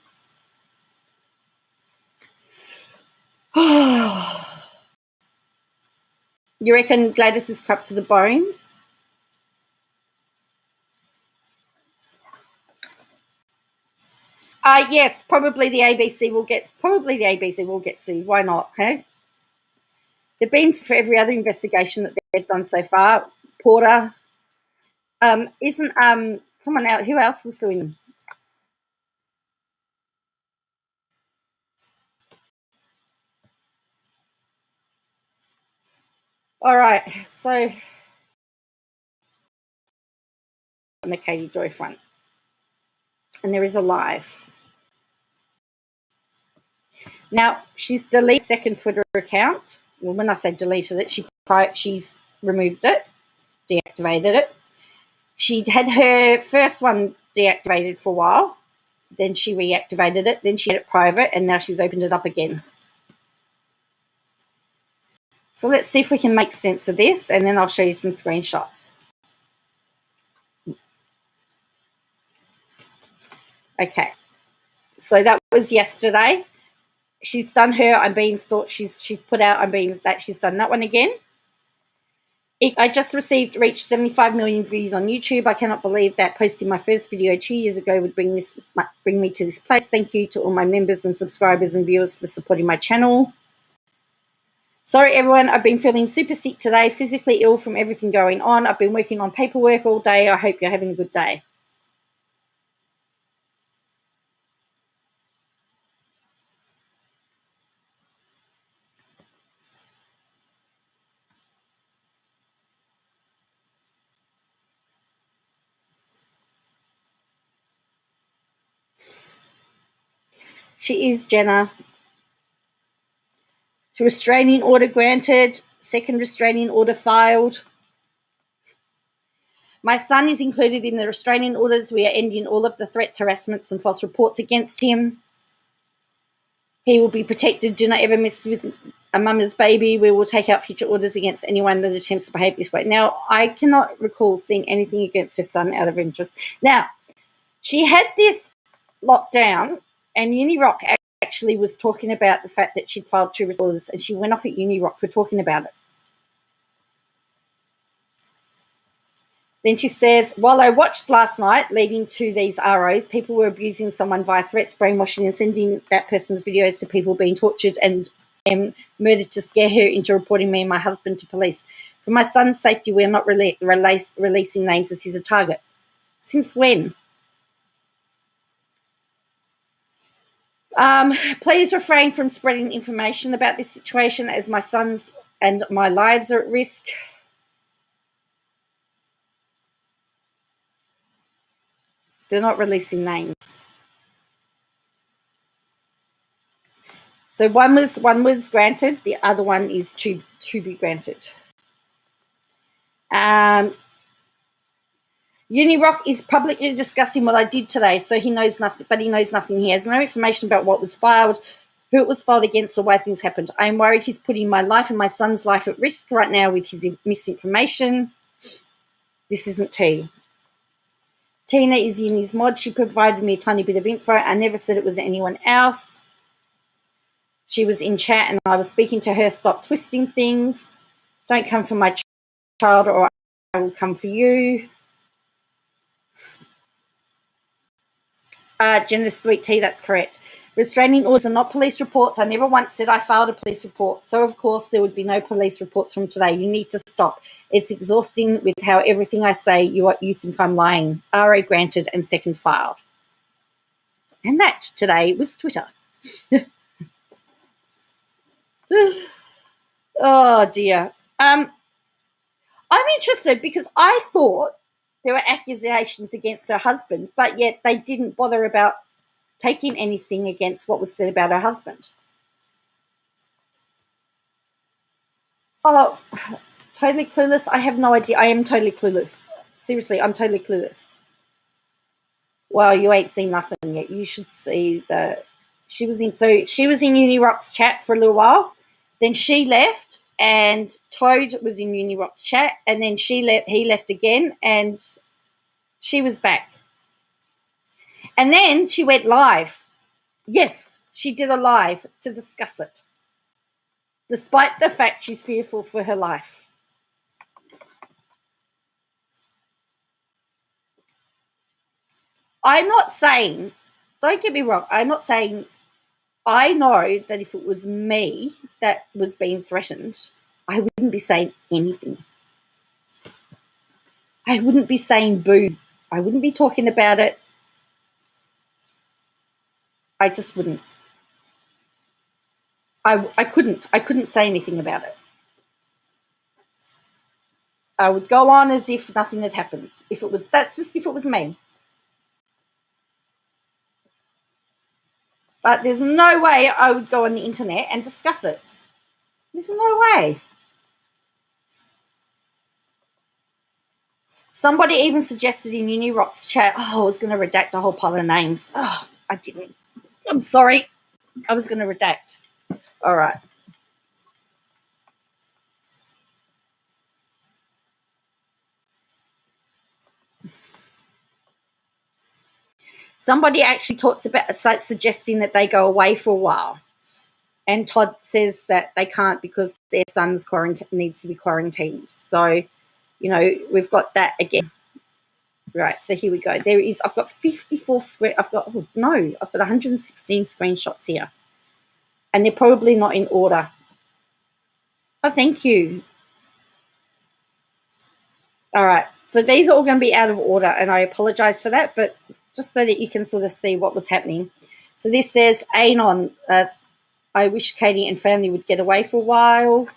You reckon Gladys is corrupt to the bone? Yes, probably the ABC will get sued. Why not? Hey, they've been for every other investigation that they've done so far. Porter, isn't someone else? Who else was suing them? All right, so on the Katie Joy front, and there is a live. Now, she's deleted second Twitter account. Well, when I say deleted it, she's removed it, deactivated it. She'd had her first one deactivated for a while. Then she reactivated it. Then she had it private, and now she's opened it up again. So let's see if we can make sense of this, and then I'll show you some screenshots. Okay. So that was yesterday. She's done her I'm being stalked. She's put out I'm being that. She's done that one again. I just reached 75 million views on YouTube. I cannot believe that posting my first video 2 years ago would bring me to this place. Thank you to all my members and subscribers and viewers for supporting my channel. Sorry, everyone. I've been feeling super sick today, physically ill from everything going on. I've been working on paperwork all day. I hope you're having a good day. She is, Jenna. Restraining order granted. Second restraining order filed. My son is included in the restraining orders. We are ending all of the threats, harassments, and false reports against him. He will be protected. Do not ever mess with a mama's baby. We will take out future orders against anyone that attempts to behave this way. Now, I cannot recall seeing anything against her son out of interest. Now, she had this locked down, and Unirock actually was talking about the fact that she'd filed 2 orders, and she went off at Unirock for talking about it. Then she says, while I watched last night leading to these ROs, people were abusing someone via threats, brainwashing, and sending that person's videos to people being tortured and murdered to scare her into reporting me and my husband to police. For my son's safety, we are not releasing names as he's a target. Since when? Please refrain from spreading information about this situation as my son's and my lives are at risk. They're not releasing names. So one was granted. The other one is to be granted. Unirock is publicly discussing what I did today, so he knows nothing. But he knows nothing. He has no information about what was filed, who it was filed against, or why things happened. I am worried he's putting my life and my son's life at risk right now with his misinformation. This isn't T. Tina is Uni's mod. She provided me a tiny bit of info. I never said it was anyone else. She was in chat and I was speaking to her. Stop twisting things. Don't come for my child or I will come for you. Gender Sweet Tea, that's correct. Restraining orders are not police reports. I never once said I filed a police report. So, of course, there would be no police reports from today. You need to stop. It's exhausting with how everything I say, you think I'm lying. RA granted and second filed. And that today was Twitter. Oh, dear. I'm interested because I thought there were accusations against her husband, but yet they didn't bother about taking anything against what was said about her husband. Oh, totally clueless. I have no idea. I am totally clueless. Seriously, I'm totally clueless. Well, you ain't seen nothing yet. You should see she was in Unirock's chat for a little while. Then she left and Toad was in Unirock's chat and then he left again and she was back. And then she went live. Yes, she did a live to discuss it, despite the fact she's fearful for her life. I'm not saying, don't get me wrong, I'm not saying, I know that if it was me that was being threatened, I wouldn't be saying anything. I wouldn't be saying boo. I wouldn't be talking about it. I just wouldn't. I couldn't say anything about it. I would go on as if nothing had happened. That's just if it was me. But there's no way I would go on the internet and discuss it. There's no way. Somebody even suggested in Unirock's chat, I was going to redact a whole pile of names. Oh, I didn't. I'm sorry. I was going to redact. All right. Somebody actually talks about suggesting that they go away for a while. And Todd says that they can't because their son's needs to be quarantined. So, we've got that again. Right, so here we go. I've got 54 I've got 116 screenshots here. And they're probably not in order. Oh, thank you. All right, so these are all going to be out of order, and I apologize for that, but just so that you can sort of see what was happening. So this says, Anon, I wish Katie and family would get away for a while.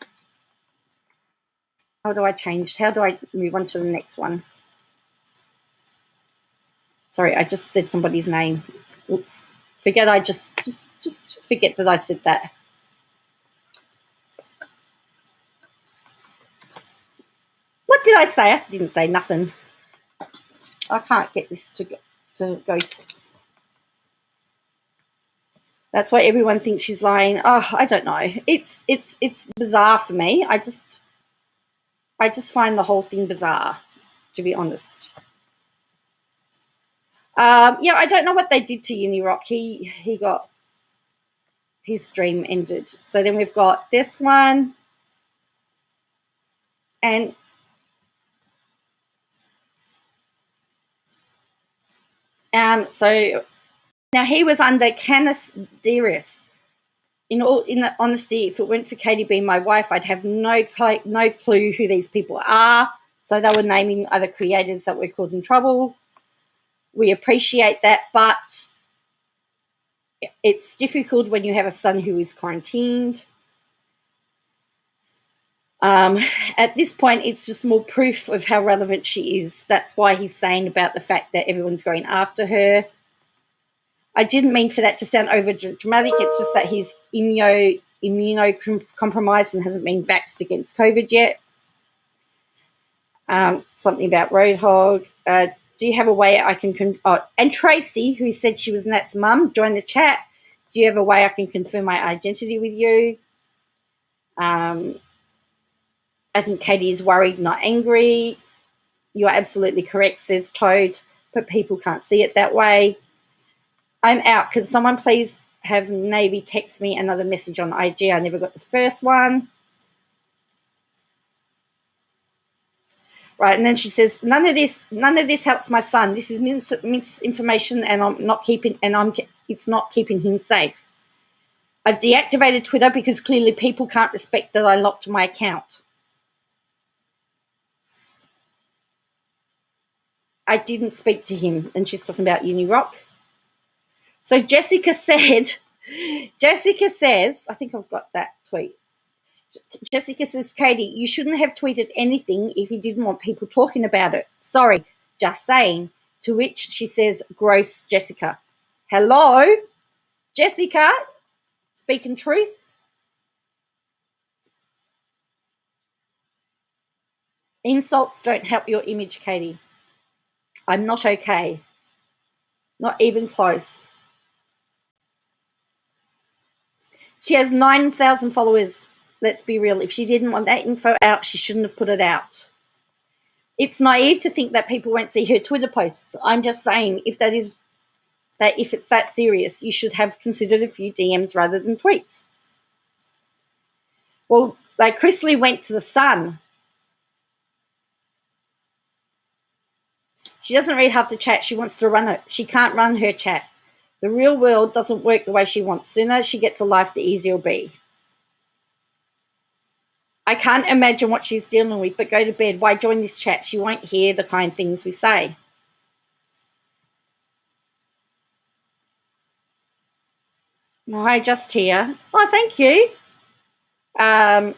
How do I move on to the next one? Sorry, I just said somebody's name. Oops. Forget I just forget that I said that. What did I say? I didn't say nothing. I can't get this to go. That's why everyone thinks she's lying. Oh, I don't know. It's bizarre for me. I just find the whole thing bizarre, to be honest. I don't know what they did to Unirock. He got his stream ended. So then we've got this one, and so now he was under Canis Deris. In honesty, if it weren't for Katie being my wife, I'd have no clue who these people are. So they were naming other creators that were causing trouble. We appreciate that, but it's difficult when you have a son who is quarantined. At this point, it's just more proof of how relevant she is. That's why he's saying about the fact that everyone's going after her. I didn't mean for that to sound over dramatic. It's just that he's immunocompromised and hasn't been vaxxed against COVID yet. Something about Roadhog. Do you have a way I can and Tracy, who said she was Nat's mum, joined the chat. Do you have a way I can confirm my identity with you? I think Katie is worried, not angry. You are absolutely correct, says Toad, but people can't see it that way. I'm out. Can someone please have Navy text me another message on IG? I never got the first one. Right, and then she says, none of this helps my son. This is misinformation, and it's not keeping him safe. I've deactivated Twitter because clearly people can't respect that I locked my account. I didn't speak to him, and she's talking about Unirock. So Jessica says, I think I've got that tweet. Jessica says, Katie, you shouldn't have tweeted anything if you didn't want people talking about it. Sorry, just saying. To which she says, gross, Jessica. Hello? Jessica? Speaking truth? Insults don't help your image, Katie. I'm not okay. Not even close. She has 9,000 followers. Let's be real. If she didn't want that info out, she shouldn't have put it out. It's naive to think that people won't see her Twitter posts. I'm just saying, if it's that serious, you should have considered a few DMs rather than tweets. Well, like Chrisley went to the Sun. She doesn't read half the chat. She wants to run it. She can't run her chat. The real world doesn't work the way she wants. Sooner she gets a life, the easier it'll be. I can't imagine what she's dealing with, but go to bed. Why join this chat? She won't hear the kind things we say. Hi, just here. Oh, thank you. Yeah,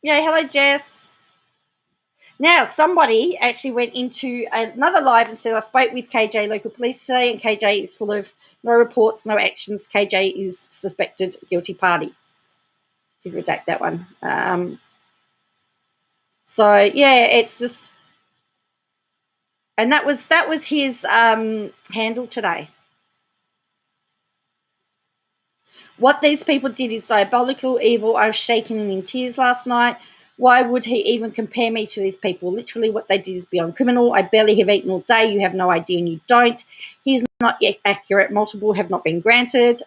hello, Jess. Now, somebody actually went into another live and said, I spoke with KJ local police today, and KJ is full of no reports, no actions. KJ is suspected guilty party. Did redact that one. So, yeah, it's just... And that was his handle today. What these people did is diabolical, evil. I was shaking and in tears last night. Why would he even compare me to these people? Literally what they did is beyond criminal. I barely have eaten all day. You have no idea and you don't. He's not yet accurate. Multiple have not been granted.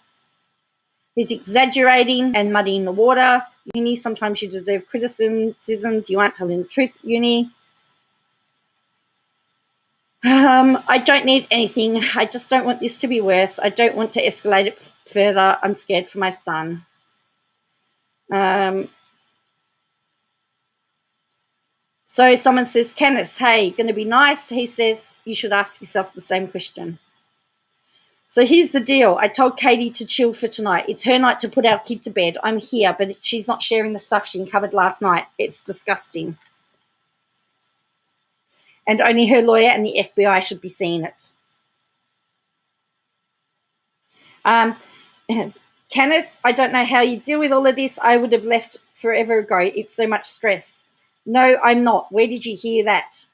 He's exaggerating and muddying the water. Uni, sometimes you deserve criticisms. You aren't telling the truth, Uni. I don't need anything. I just don't want this to be worse. I don't want to escalate it further. I'm scared for my son. So someone says, Kenneth, hey, going to be nice? He says, you should ask yourself the same question. So here's the deal. I told Katie to chill for tonight. It's her night to put our kid to bed. I'm here, but she's not sharing the stuff she uncovered last night. It's disgusting. And only her lawyer and the FBI should be seeing it. Kenneth, I don't know how you deal with all of this. I would have left forever ago. It's so much stress. No, I'm not. Where did you hear that?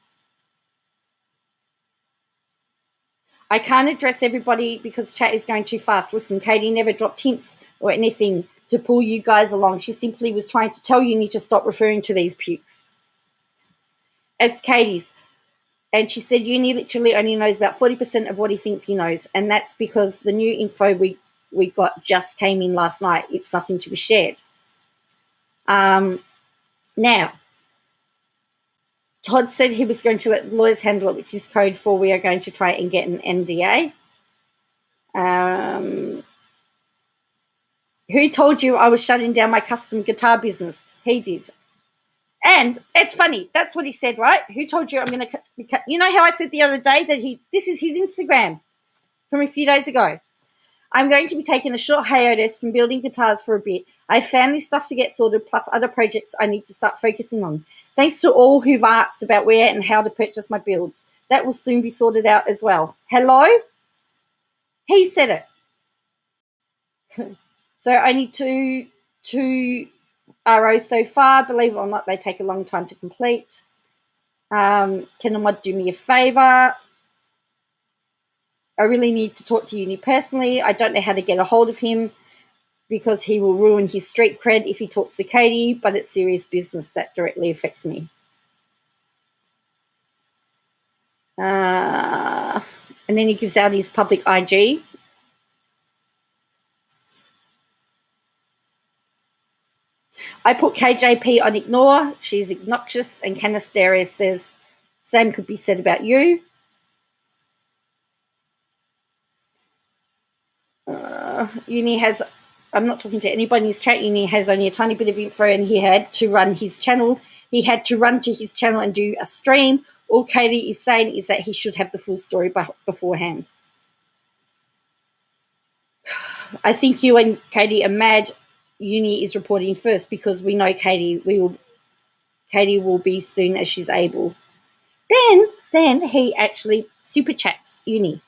I can't address everybody because chat is going too fast. Listen, Katie never dropped hints or anything to pull you guys along. She simply was trying to tell you need to stop referring to these pukes as Katie's. And she said Uni literally only knows about 40% of what he thinks he knows. And that's because the new info we got just came in last night. It's nothing to be shared. Now, Todd said he was going to let lawyers handle it, which is code for we are going to try and get an NDA. Who told you I was shutting down my custom guitar business? He did. And it's funny. That's what he said, right? Who told you I'm going to – you know how I said the other day that this is his Instagram from a few days ago. I'm going to be taking a short hiatus from building guitars for a bit. I have family stuff to get sorted plus other projects I need to start focusing on. Thanks to all who've asked about where and how to purchase my builds. That will soon be sorted out as well. Hello? He said it. So only two ROs so far. Believe it or not, they take a long time to complete. Can the mod do me a favour? I really need to talk to Uni personally. I don't know how to get a hold of him because he will ruin his street cred if he talks to Katie, but it's serious business that directly affects me. And then he gives out his public IG. I put KJP on ignore. She's obnoxious. And Canisteria says, same could be said about you. Uni has, I'm not talking to anybody in his chat. Uni has only a tiny bit of info and he had to run his channel. He had to run to his channel and do a stream. All Katie is saying is that he should have the full story beforehand. I think you and Katie are mad. Uni is reporting first because we know Katie will be soon as she's able. Then he actually super chats Uni.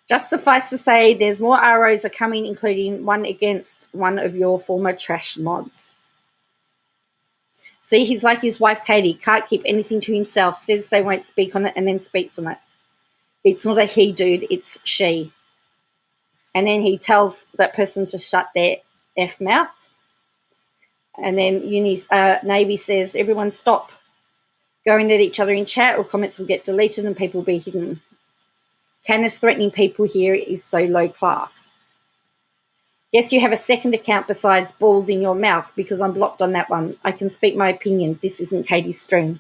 Just suffice to say, there's more ROs are coming, including one against one of your former trash mods. See, he's like his wife, Katie. Can't keep anything to himself. Says they won't speak on it and then speaks on it. It's not a he, dude. It's she. And then he tells that person to shut their F mouth. And then Navy says, everyone stop going at each other in chat or comments will get deleted and people will be hidden. Candace threatening people here is so low class. Yes, you have a second account besides balls in your mouth because I'm blocked on that one. I can speak my opinion. This isn't Katie's stream.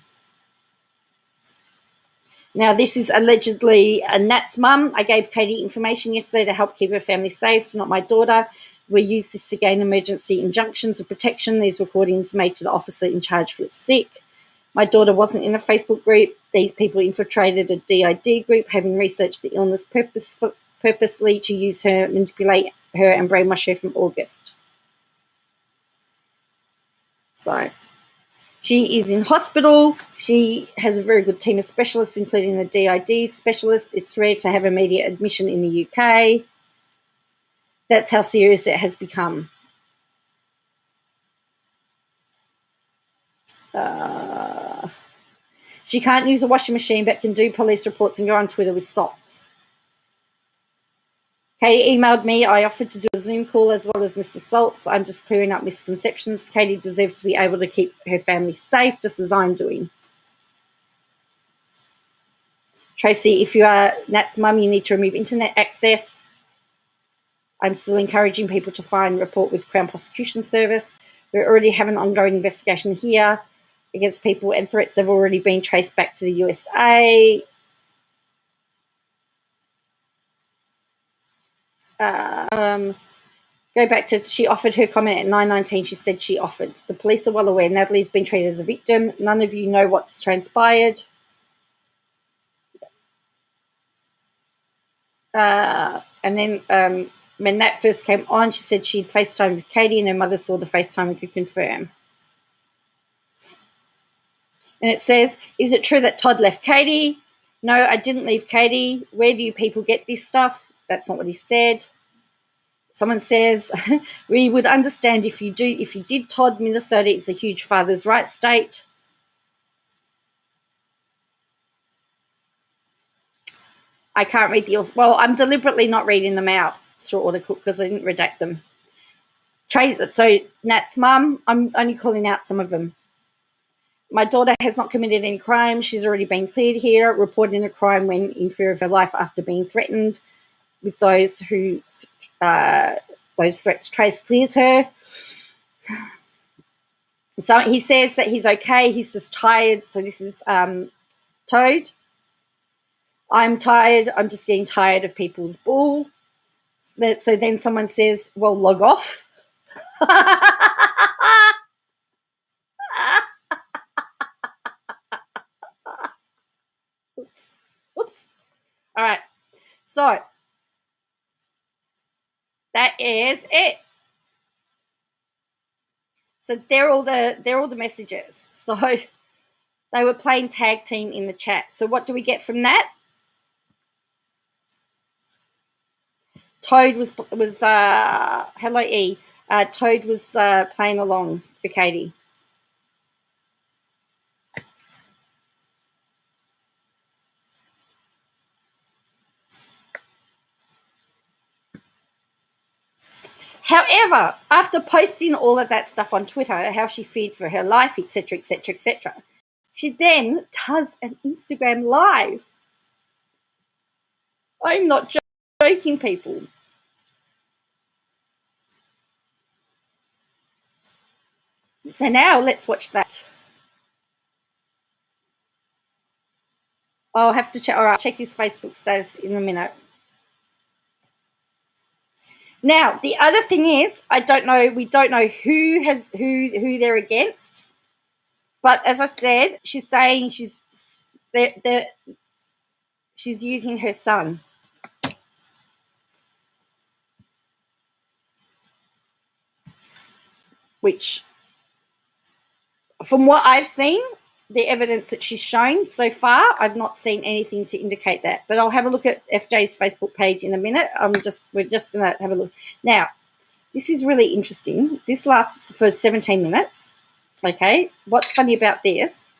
Now, this is allegedly Nat's mum. I gave Katie information yesterday to help keep her family safe, not my daughter. We used this to gain emergency injunctions of protection. These recordings made to the officer in charge feel sick. My daughter wasn't in a Facebook group. These people infiltrated a DID group, having researched the illness purposely to use her, manipulate her, and brainwash her from August. So she is in hospital. She has a very good team of specialists, including a DID specialist. It's rare to have immediate admission in the UK. That's how serious it has become. She can't use a washing machine but can do police reports and go on Twitter with socks. Katie emailed me. I offered to do a Zoom call as well as Mr. Salt's. I'm just clearing up misconceptions. Katie deserves to be able to keep her family safe just as I'm doing. Tracy, if you are Nat's mum, you need to remove internet access. I'm still encouraging people to find report with Crown Prosecution Service. We already have an ongoing investigation here against people, and threats have already been traced back to the USA. Go back to, she offered her comment at 9:19. She said she offered. The police are well aware Natalie's been treated as a victim. None of you know what's transpired. And then when that first came on, she said she'd FaceTime with Katie and her mother saw the FaceTime and could confirm. And it says, is it true that Todd left Katie? No, I didn't leave Katie. Where do you people get this stuff? That's not what he said. Someone says, we would understand if you did, Todd. Minnesota, it's a huge father's rights state. I can't read the, well, I'm deliberately not reading them out, short order cook, because I didn't redact them. So Nat's mum, I'm only calling out some of them. My daughter has not committed any crime. She's already been cleared here, reporting a crime when in fear of her life after being threatened. With those who those threats trace clears her. So he says that he's okay. He's just tired. So this is Toad. I'm tired. I'm just getting tired of people's bull. So then someone says, well, log off. Oops. All right. So that is it. So they're all the messages. So they were playing tag team in the chat. So what do we get from that? Toad was hello E. Toad was playing along for Katie. However, after posting all of that stuff on Twitter, how she feared for her life, etc., etc., etc., she then does an Instagram live. I'm not joking, people. So now let's watch that. I'll have to check. All right, check his Facebook status in a minute. Now, the other thing is, we don't know who they're against. But as I said, she's saying she's using her son. Which, from what I've seen, the evidence that she's shown so far, I've not seen anything to indicate that. But I'll have a look at FJ's Facebook page in a minute. We're just going to have a look. Now, this is really interesting. This lasts for 17 minutes. Okay. What's funny about this?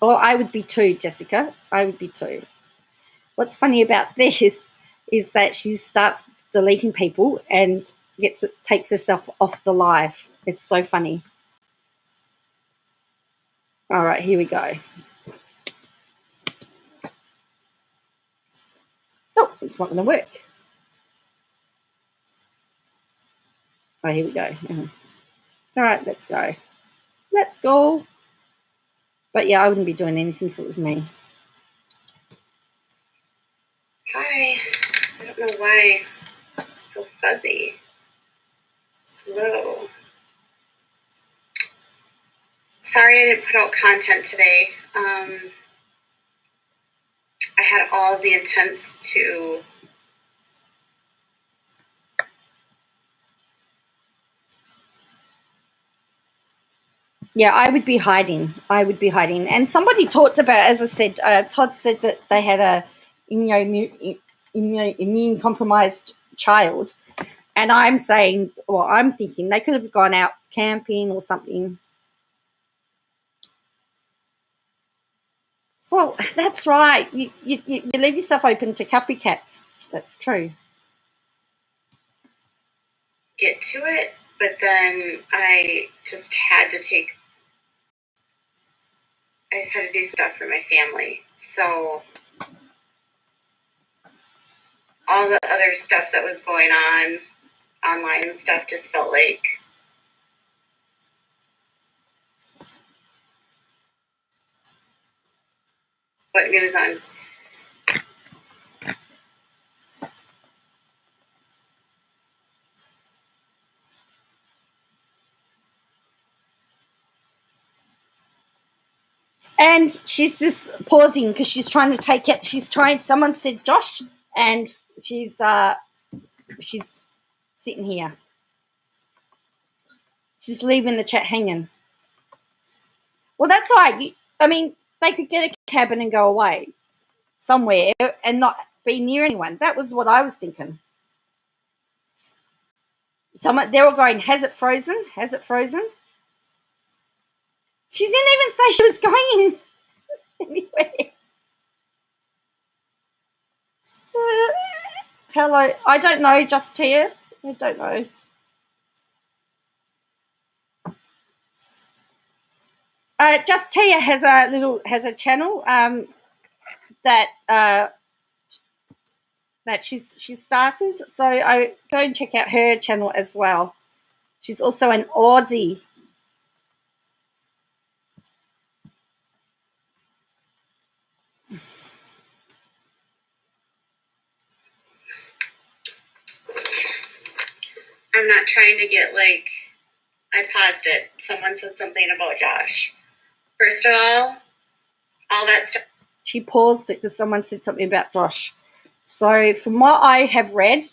Well, I would be too, Jessica. I would be too. What's funny about this is that she starts deleting people and takes herself off the live. It's so funny. All right, here we go. Oh, it's not going to work. Oh, here we go. All right, let's go. Let's go. But yeah, I wouldn't be doing anything if it was me. Hi. I don't know why it's so fuzzy. Hello. Sorry I didn't put out content today. I had all the intents to Yeah, I would be hiding. And somebody talked about, as I said, Todd said that they had a immune compromised child. And I'm saying, well, I'm thinking they could have gone out camping or something. Well, that's right. You leave yourself open to copycats. That's true. get to it, but then I just had to do stuff for my family. So all the other stuff that was going on online and stuff just felt like what news on. And she's just pausing because she's trying to take it. Someone said Josh, and she's sitting here. She's leaving the chat hanging. Well, that's right. I mean, they could get a cabin and go away somewhere and not be near anyone. That was what I was thinking. They're all going, has it frozen? Has it frozen? She didn't even say she was going anywhere. Hello. I don't know, just here. I don't know. Just Tia has a channel that she started. So I go and check out her channel as well. She's also an Aussie. I'm not trying to get I paused it. Someone said something about Josh. First of all that stuff. She paused it because someone said something about Josh. So from what I have read,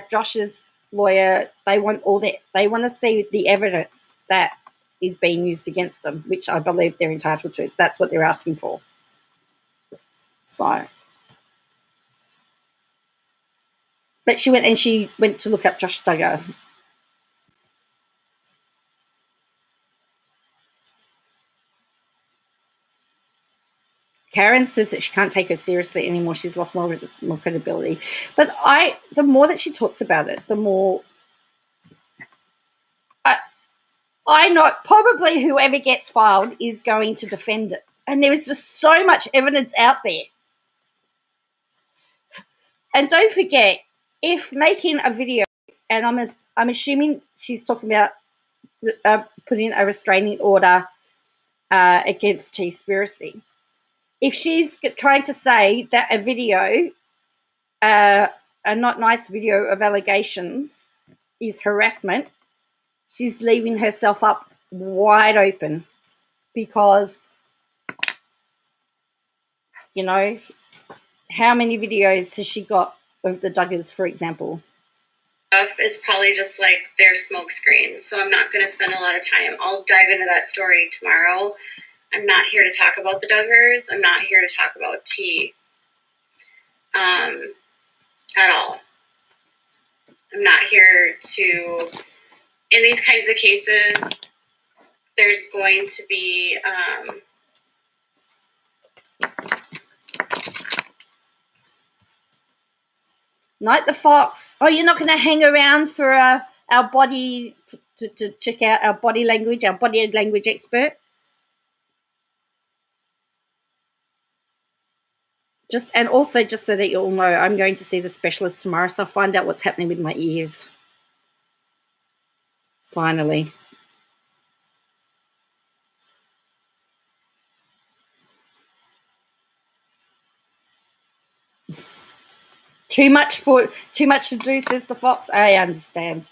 Josh's lawyer, they want to see the evidence that is being used against them, which I believe they're entitled to. That's what they're asking for. So, but she went to look up Josh Duggar. Karen says that she can't take her seriously anymore. She's lost more credibility. But the more that she talks about it, the more I know probably whoever gets filed is going to defend it. And there is just so much evidence out there. And don't forget, if making a video, and I'm assuming she's talking about putting a restraining order against Teaspiracy. If she's trying to say that a video, a not nice video of allegations is harassment, she's leaving herself up wide open because, how many videos has she got of the Duggars, for example? Is probably just their smoke screen, so I'm not going to spend a lot of time. I'll dive into that story tomorrow. I'm not here to talk about the Duggars. I'm not here to talk about T at all. I'm not here to, in these kinds of cases, there's going to be Night the Fox. Oh, you're not going to hang around for our body to check out our body language expert? Just so that you all know, I'm going to see the specialist tomorrow, so I'll find out what's happening with my ears. Finally. Too much to do, says the Fox. I understand.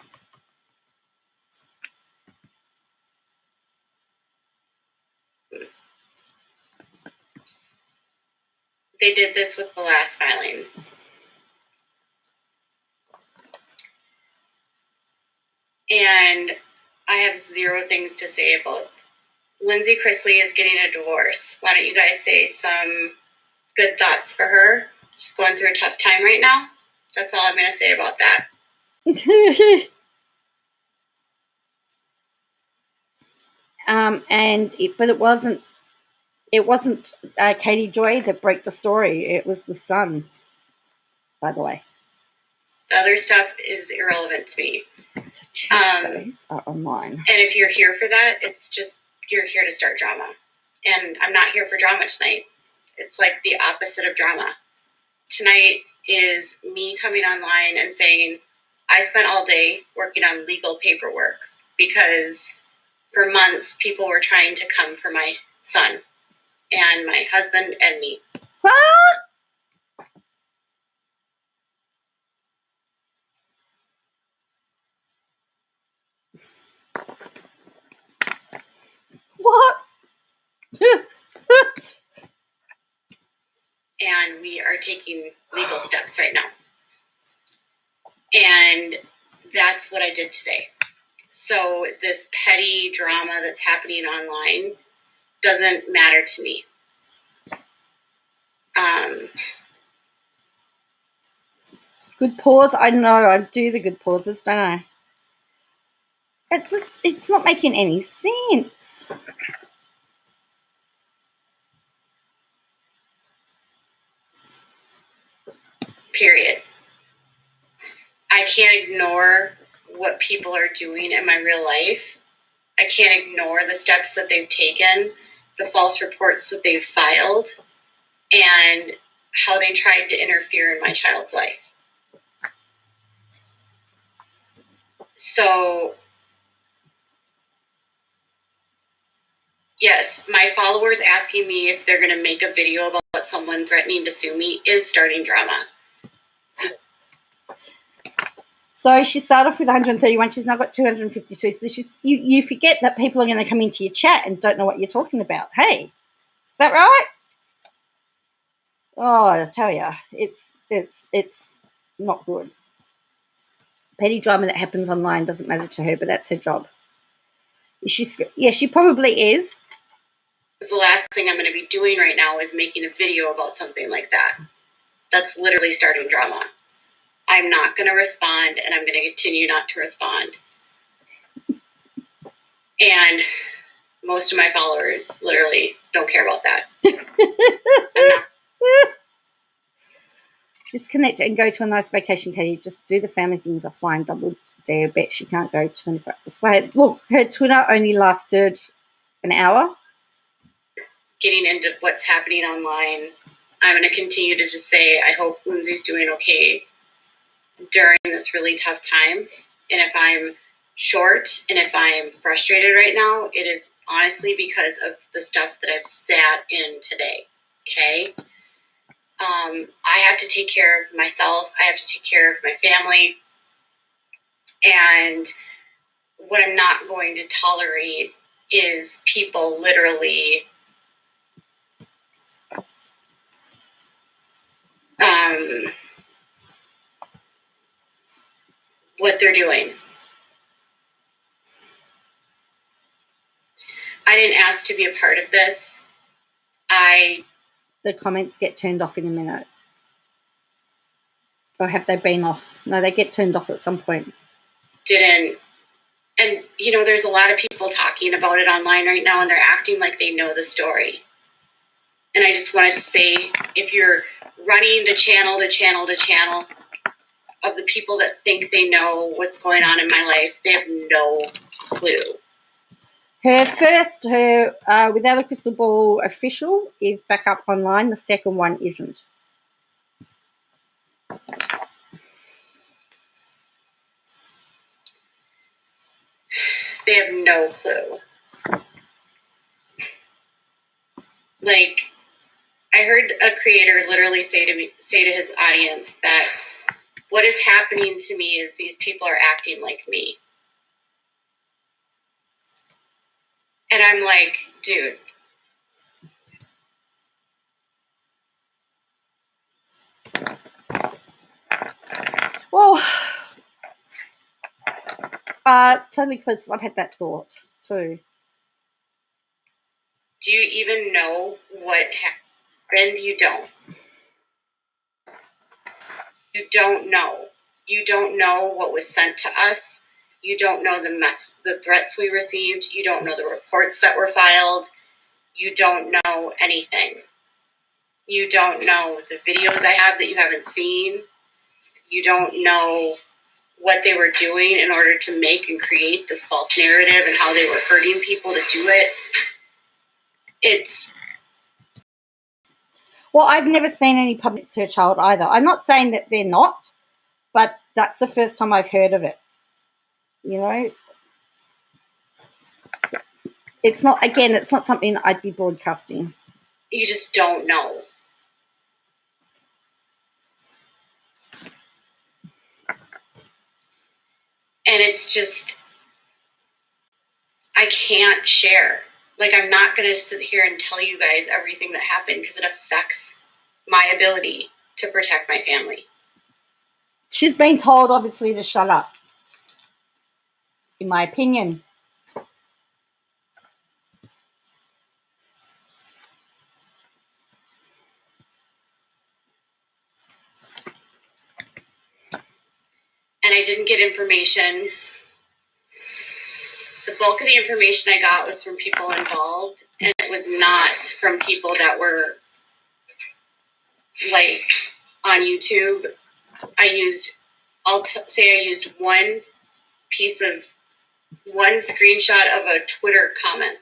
They did this with the last filing. And I have zero things to say about Lindsay Chrisley is getting a divorce. Why don't you guys say some good thoughts for her? She's going through a tough time right now. That's all I'm going to say about that. But it wasn't Katie Joy that broke the story. It was the Sun, by the way. The other stuff is irrelevant to me. So Tuesdays are online. And if you're here for that, it's just you're here to start drama. And I'm not here for drama tonight. It's the opposite of drama. Tonight, is me coming online and saying, I spent all day working on legal paperwork because for months people were trying to come for my son and my husband and me. Ah! What? And we are taking legal steps right now. And that's what I did today. So this petty drama that's happening online doesn't matter to me. Good pause. I know. I do the good pauses, don't I? It's not making any sense. Period. I can't ignore what people are doing in my real life. I can't ignore the steps that they've taken, the false reports that they've filed, and how they tried to interfere in my child's life. So, yes, my followers asking me if they're going to make a video about someone threatening to sue me is starting drama. So she started off with 131. She's now got 252. So you forget that people are going to come into your chat and don't know what you're talking about. Hey, is that right? Oh, I tell you, it's not good. Petty drama that happens online doesn't matter to her, but that's her job. She probably is. The last thing I'm going to be doing right now is making a video about something like that. That's literally starting drama. I'm not going to respond, and I'm going to continue not to respond. And most of my followers literally don't care about that. Disconnect and go to a nice vacation, Katie. Just do the family things offline. Double dare bet she can't go 24 hours. Wait, look, her Twitter only lasted an hour. Getting into what's happening online, I'm going to continue to just say I hope Lindsay's doing okay during this really tough time. And if I'm short and if I'm frustrated right now, it is honestly because of the stuff that I've sat in today. Okay? I have to take care of myself. I have to take care of my family. And what I'm not going to tolerate is people literally what they're doing. I didn't ask to be a part of this. The comments get turned off in a minute. Or have they been off? No, they get turned off at some point. Didn't. And, there's a lot of people talking about it online right now, and they're acting like they know the story. And I just wanted to say, if you're running to channel of the people that think they know what's going on in my life, they have no clue. Her Without a Crystal Ball official is back up online. The second one isn't. They have no clue. Like, I heard a creator literally say to his audience that what is happening to me is these people are acting like me. And I'm like, dude. Well, totally close. I've had that thought too. Do you even know what happened? You don't. You don't know. You don't know what was sent to us. You don't know the threats we received. You don't know the reports that were filed. You don't know anything. You don't know the videos I have that you haven't seen. You don't know what they were doing in order to make and create this false narrative and how they were hurting people to do it. Well, I've never seen any public to her child either. I'm not saying that they're not, but that's the first time I've heard of it. You know, it's not something that I'd be broadcasting. You just don't know. And it's just, I can't share. Like, I'm not going to sit here and tell you guys everything that happened because it affects my ability to protect my family. She's been told, obviously, to shut up, in my opinion. And I didn't get information. The bulk of the information I got was from people involved, and it was not from people that were, like, on YouTube. I'll say I used one screenshot of a Twitter comment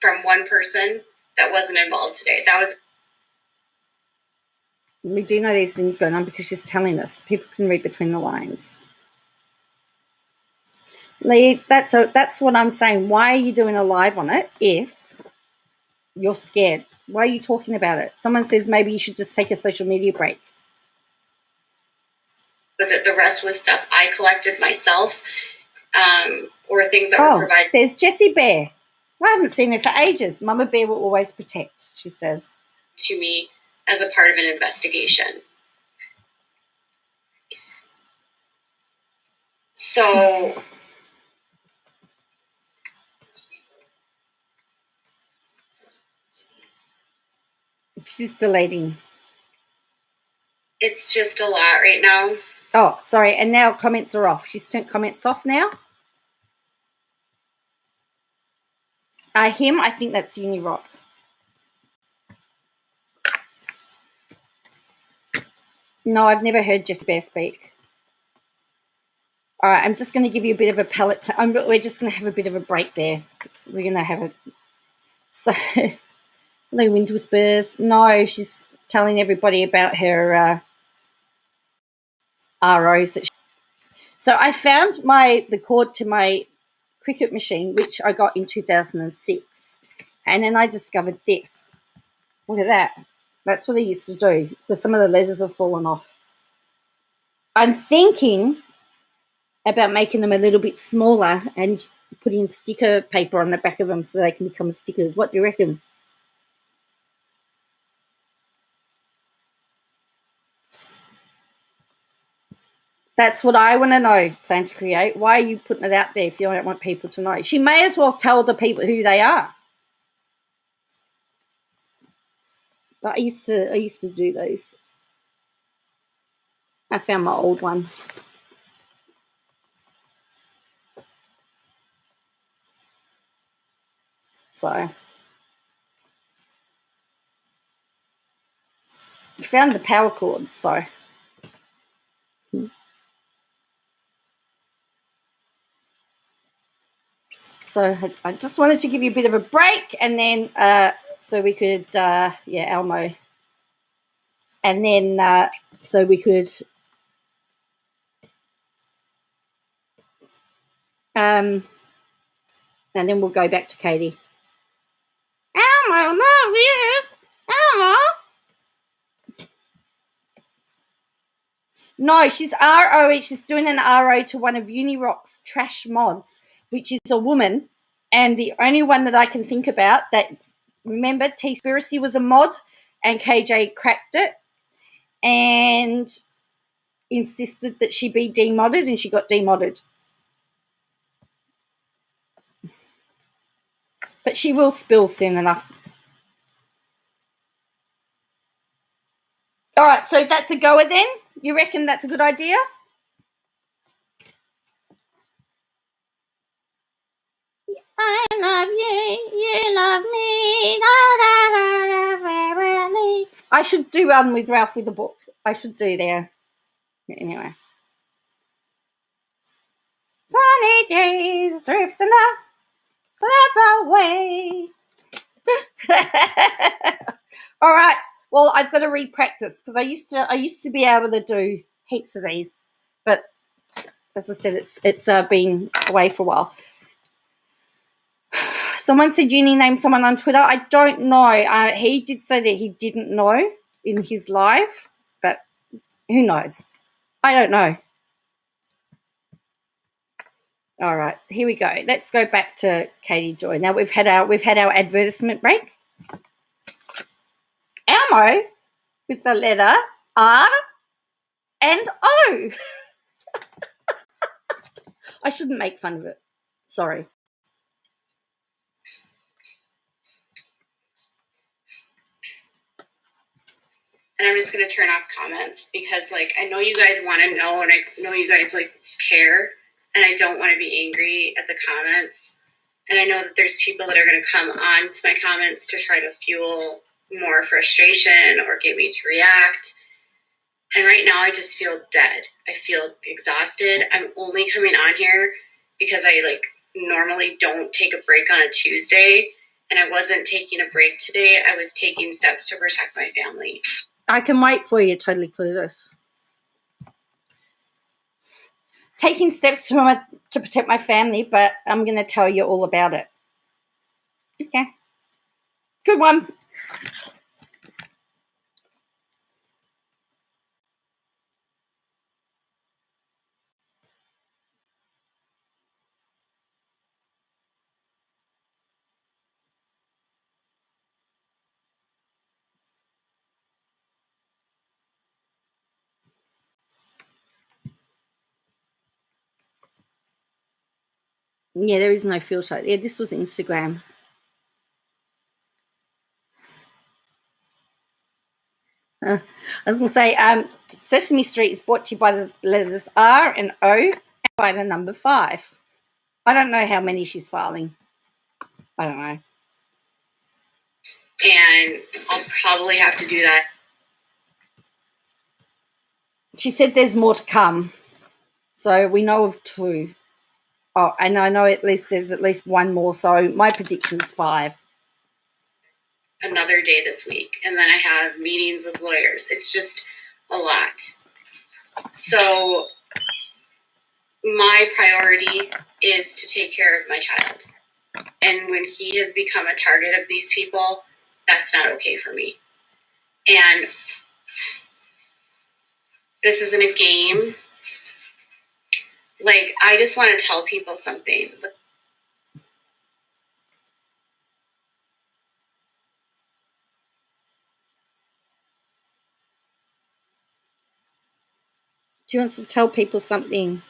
from one person that wasn't involved today. That was. We do know these things going on because she's telling us. People can read between the lines. Lee, that's what I'm saying. Why are you doing a live on it if you're scared? Why are you talking about it? Someone says maybe you should just take a social media break. Was it the rest was stuff I collected myself, or things that were provided? There's Jessie Bear. I haven't seen her for ages. Mama Bear will always protect, she says. To me as a part of an investigation. So she's deleting. It's just a lot right now. Oh, sorry. And now comments are off. She's turned comments off now. Him, I think that's Uni Rock. No, I've never heard Jessie Bear speak. All right, I'm just going to give you a bit of a palate. We're just going to have a bit of a break there. We're going to have it. So, hello, Wind Whispers. No, she's telling everybody about her ROs. So I found the cord to my cricket machine, which I got in 2006, and then I discovered this. Look at that. That's what I used to do, because some of the lasers have fallen off. I'm thinking about making them a little bit smaller and putting sticker paper on the back of them so they can become stickers. What do you reckon? That's what I want to know, Plan to Create. Why are you putting it out there if you don't want people to know? She may as well tell the people who they are. But I used to do those. I found my old one. So I found the power cord, so I just wanted to give you a bit of a break, and then so we could Elmo, and then so we could and then we'll go back to Katie. Elmo, love you, Elmo. No, she's RO. She's doing an RO to one of Unirock's trash mods, which is a woman, and the only one that I can think about that, remember, T-Spiracy was a mod, and KJ cracked it and insisted that she be demodded, and she got demodded. But she will spill soon enough. All right, so that's a goer then? You reckon that's a good idea? I love you, you love me. I should do one with Ralph with a book. I should do there. Anyway. Sunny days drifting up, clouds away. All right. Well, I've got to re-practice because I used to be able to do heaps of these, but as I said, it's been away for a while. Someone said Uni named someone on Twitter. I don't know. He did say that he didn't know in his live, but who knows? I don't know. All right, here we go. Let's go back to Katie Joy. Now we've had our advertisement break. Elmo with the letter R and O. I shouldn't make fun of it. Sorry. And I'm just going to turn off comments because, like, I know you guys want to know and I know you guys, like, care. And I don't want to be angry at the comments. And I know that there's people that are going to come on to my comments to try to fuel more frustration or get me to react. And right now I just feel dead. I feel exhausted. I'm only coming on here because I, like, normally don't take a break on a Tuesday. And I wasn't taking a break today. I was taking steps to protect my family. I can wait for you, totally clueless. Taking steps to protect my family, but I'm going to tell you all about it. Okay. Good one. Yeah, there is no filter. Yeah, this was Instagram. I was going to say, Sesame Street is brought to you by the letters R and O and by the number 5. I don't know how many she's filing. I don't know. And I'll probably have to do that. She said there's more to come. So we know of 2. Oh, and I know there's at least one more. So my prediction's 5. Another day this week. And then I have meetings with lawyers. It's just a lot. So my priority is to take care of my child. And when he has become a target of these people, that's not okay for me. And this isn't a game. Like, I just want to tell people something. She wants to tell people something.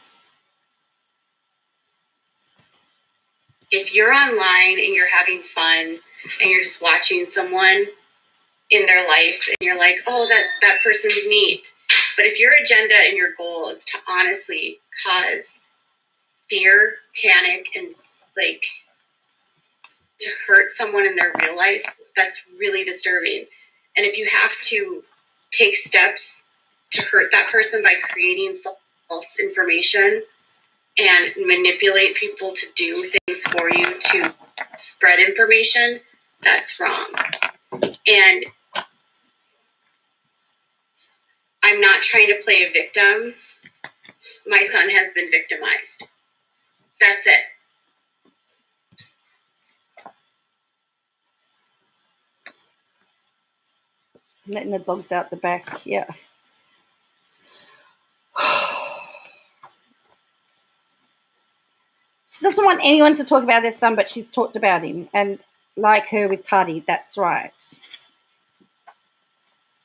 If you're online and you're having fun and you're just watching someone in their life and you're like, oh, that person's neat. But if your agenda and your goal is to honestly cause fear, panic, and, like, to hurt someone in their real life, that's really disturbing. And if you have to take steps to hurt that person by creating false information and manipulate people to do things for you to spread information, that's wrong. And I'm not trying to play a victim. My son has been victimized. That's it. Letting the dogs out the back, yeah. She doesn't want anyone to talk about their son, but she's talked about him. And like her with Cuddy, that's right.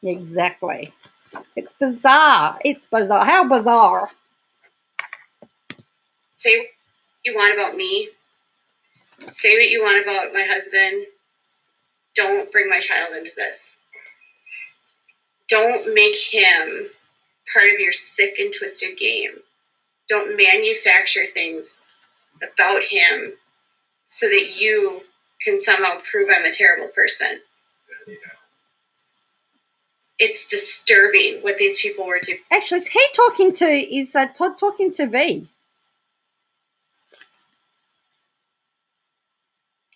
Exactly. It's bizarre. It's bizarre. How bizarre? Say what you want about me. Say what you want about my husband. Don't bring my child into this. Don't make him part of your sick and twisted game. Don't manufacture things about him so that you can somehow prove I'm a terrible person. It's disturbing what these people were doing. Actually, is Todd talking to V?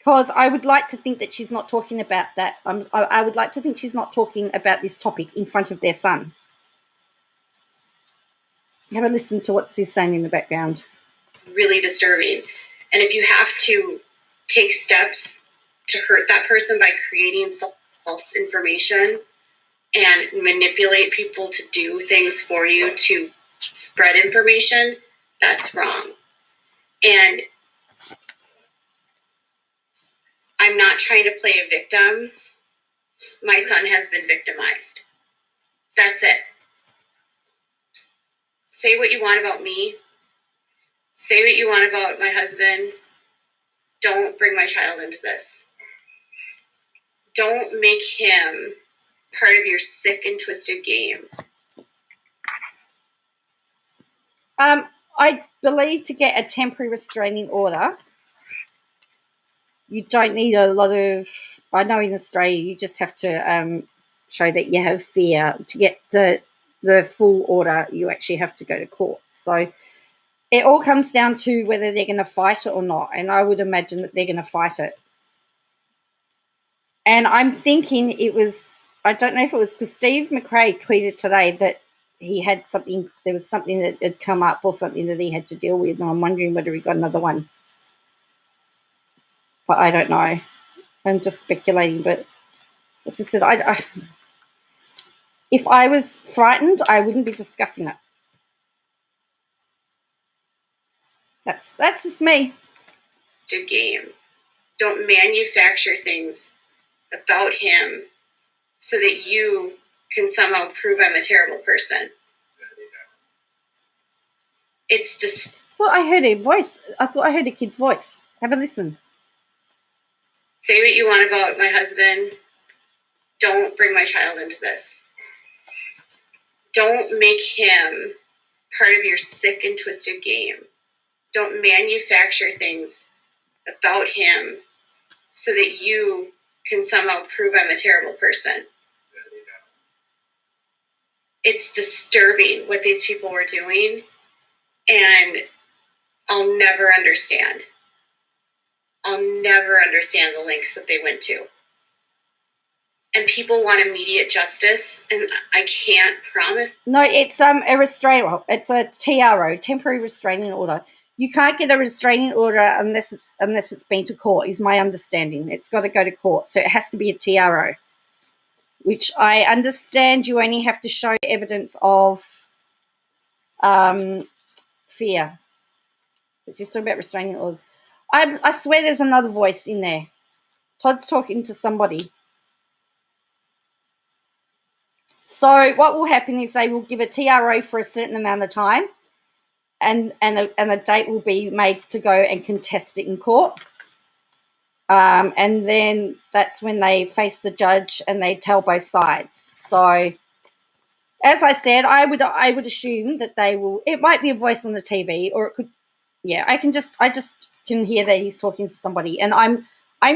because I would like to think that she's not talking about that. I would like to think she's not talking about this topic in front of their son. Have a listen to what she's saying in the background. Really disturbing. And if you have to take steps to hurt that person by creating false information and manipulate people to do things for you to spread information, that's wrong. And I'm not trying to play a victim. My son has been victimized. That's it. Say what you want about me. Say what you want about my husband. Don't bring my child into this. Don't make him part of your sick and twisted game. I believe to get a temporary restraining order, you don't need a lot of, I know in Australia you just have to show that you have fear. To get the full order, you actually have to go to court. So it all comes down to whether they're going to fight it or not, and I would imagine that they're going to fight it. And I'm thinking it was, I don't know if it was because Steve McRae tweeted today that he had something, there was something that had come up or something that he had to deal with, and I'm wondering whether he got another one. But I don't know. I'm just speculating, but as I said, if I was frightened, I wouldn't be discussing it. That's just me. To game. Don't manufacture things about him so that you can somehow prove I'm a terrible person. It's just. I thought I heard a voice. I thought I heard a kid's voice. Have a listen. Say what you want about my husband. Don't bring my child into this. Don't make him part of your sick and twisted game. Don't manufacture things about him so that you can somehow prove I'm a terrible person. It's disturbing what these people were doing, and I'll never understand. I'll never understand the lengths that they went to. And people want immediate justice, and I can't promise. No, it's a restraining. Well, it's a TRO, temporary restraining order. You can't get a restraining order unless it's been to court, is my understanding. It's got to go to court, so it has to be a TRO, which I understand you only have to show evidence of fear. But just talking about restraining orders. I swear there's another voice in there. Todd's talking to somebody. So what will happen is they will give a TRO for a certain amount of time, and a date will be made to go and contest it in court. And then that's when they face the judge and they tell both sides. So, as I said, I would assume that they will. It might be a voice on the TV, or it could. Yeah, I just can hear that he's talking to somebody, and I'm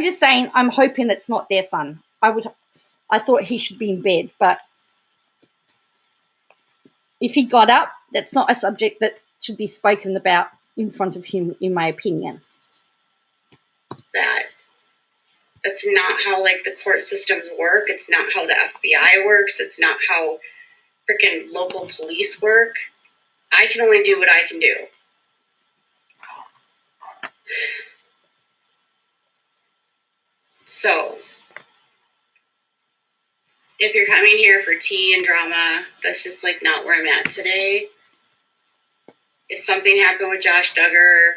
just saying I'm hoping it's not their son. I thought he should be in bed, but if he got up, that's not a subject that should be spoken about in front of him, in my opinion. That's not how, like, the court systems work. It's not how the FBI works. It's not how freaking local police work. I can only do what I can do. So, if you're coming here for tea and drama, that's just, like, not where I'm at today. If something happened with Josh Duggar,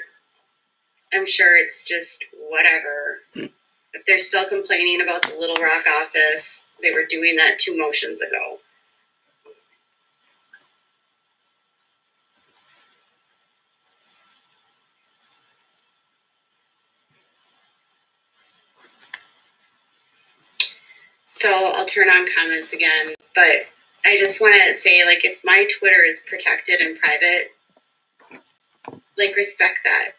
I'm sure it's just whatever. If they're still complaining about the Little Rock office, they were doing that 2 motions ago. So I'll turn on comments again, but I just want to say, like, if my Twitter is protected and private, like, respect that.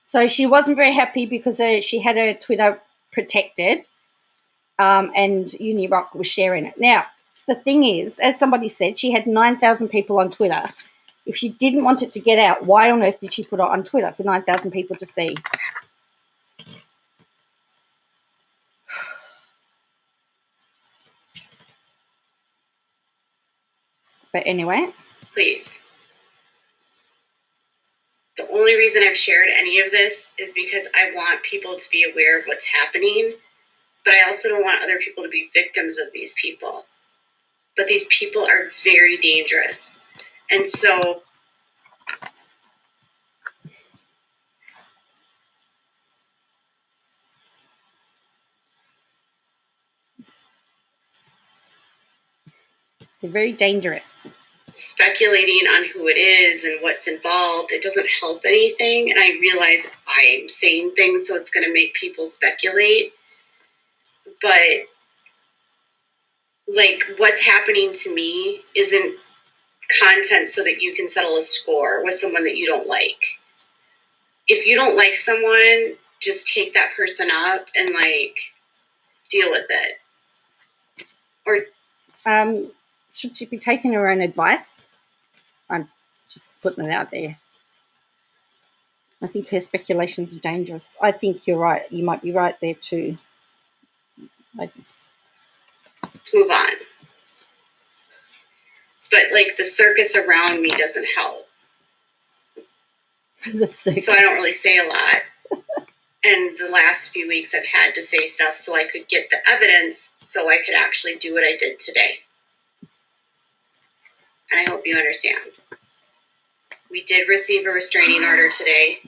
So she wasn't very happy because she had her Twitter protected, and Unirock was sharing it. Now, the thing is, as somebody said, she had 9,000 people on Twitter. If she didn't want it to get out, why on earth did she put it on Twitter for 9,000 people to see? But anyway. Please. The only reason I've shared any of this is because I want people to be aware of what's happening, but I also don't want other people to be victims of these people. But these people are very dangerous. And so they're very dangerous. speculating on who it is and what's involved, it doesn't help anything. And I realize I'm saying things so it's going to make people speculate. But like what's happening to me isn't content so that you can settle a score with someone that you don't like. If you don't like someone, just take that person up and like deal with it. Or should she be taking her own advice? I'm just putting it out there. I think her speculations are dangerous. I think you're right. You might be right there too. Let's move on. But like the circus around me doesn't help. The circus. So I don't really say a lot. And the last few weeks I've had to say stuff so I could get the evidence so I could actually do what I did today. And I hope you understand. We did receive a restraining order today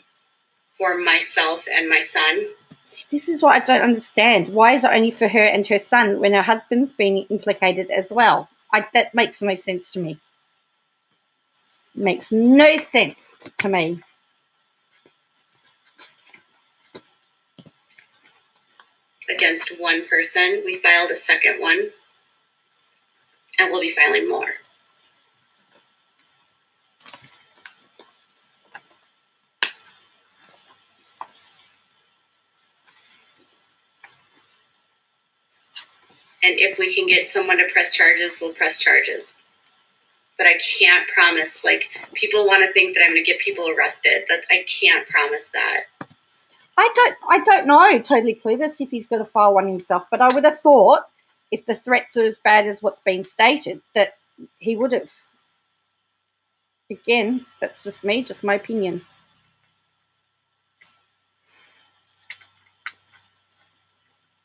for myself and my son. See, this is what I don't understand. Why is it only for her and her son when her husband's been implicated as well? That makes no sense to me. Makes no sense to me. Against one person. We filed a second one. And we'll be filing more. And if we can get someone to press charges, we'll press charges. But I can't promise, like, people want to think that I'm going to get people arrested, but I can't promise that. I don't know, totally clueless if he's going to file one himself, but I would have thought if the threats are as bad as what's been stated that he would have. Again, that's just me, just my opinion.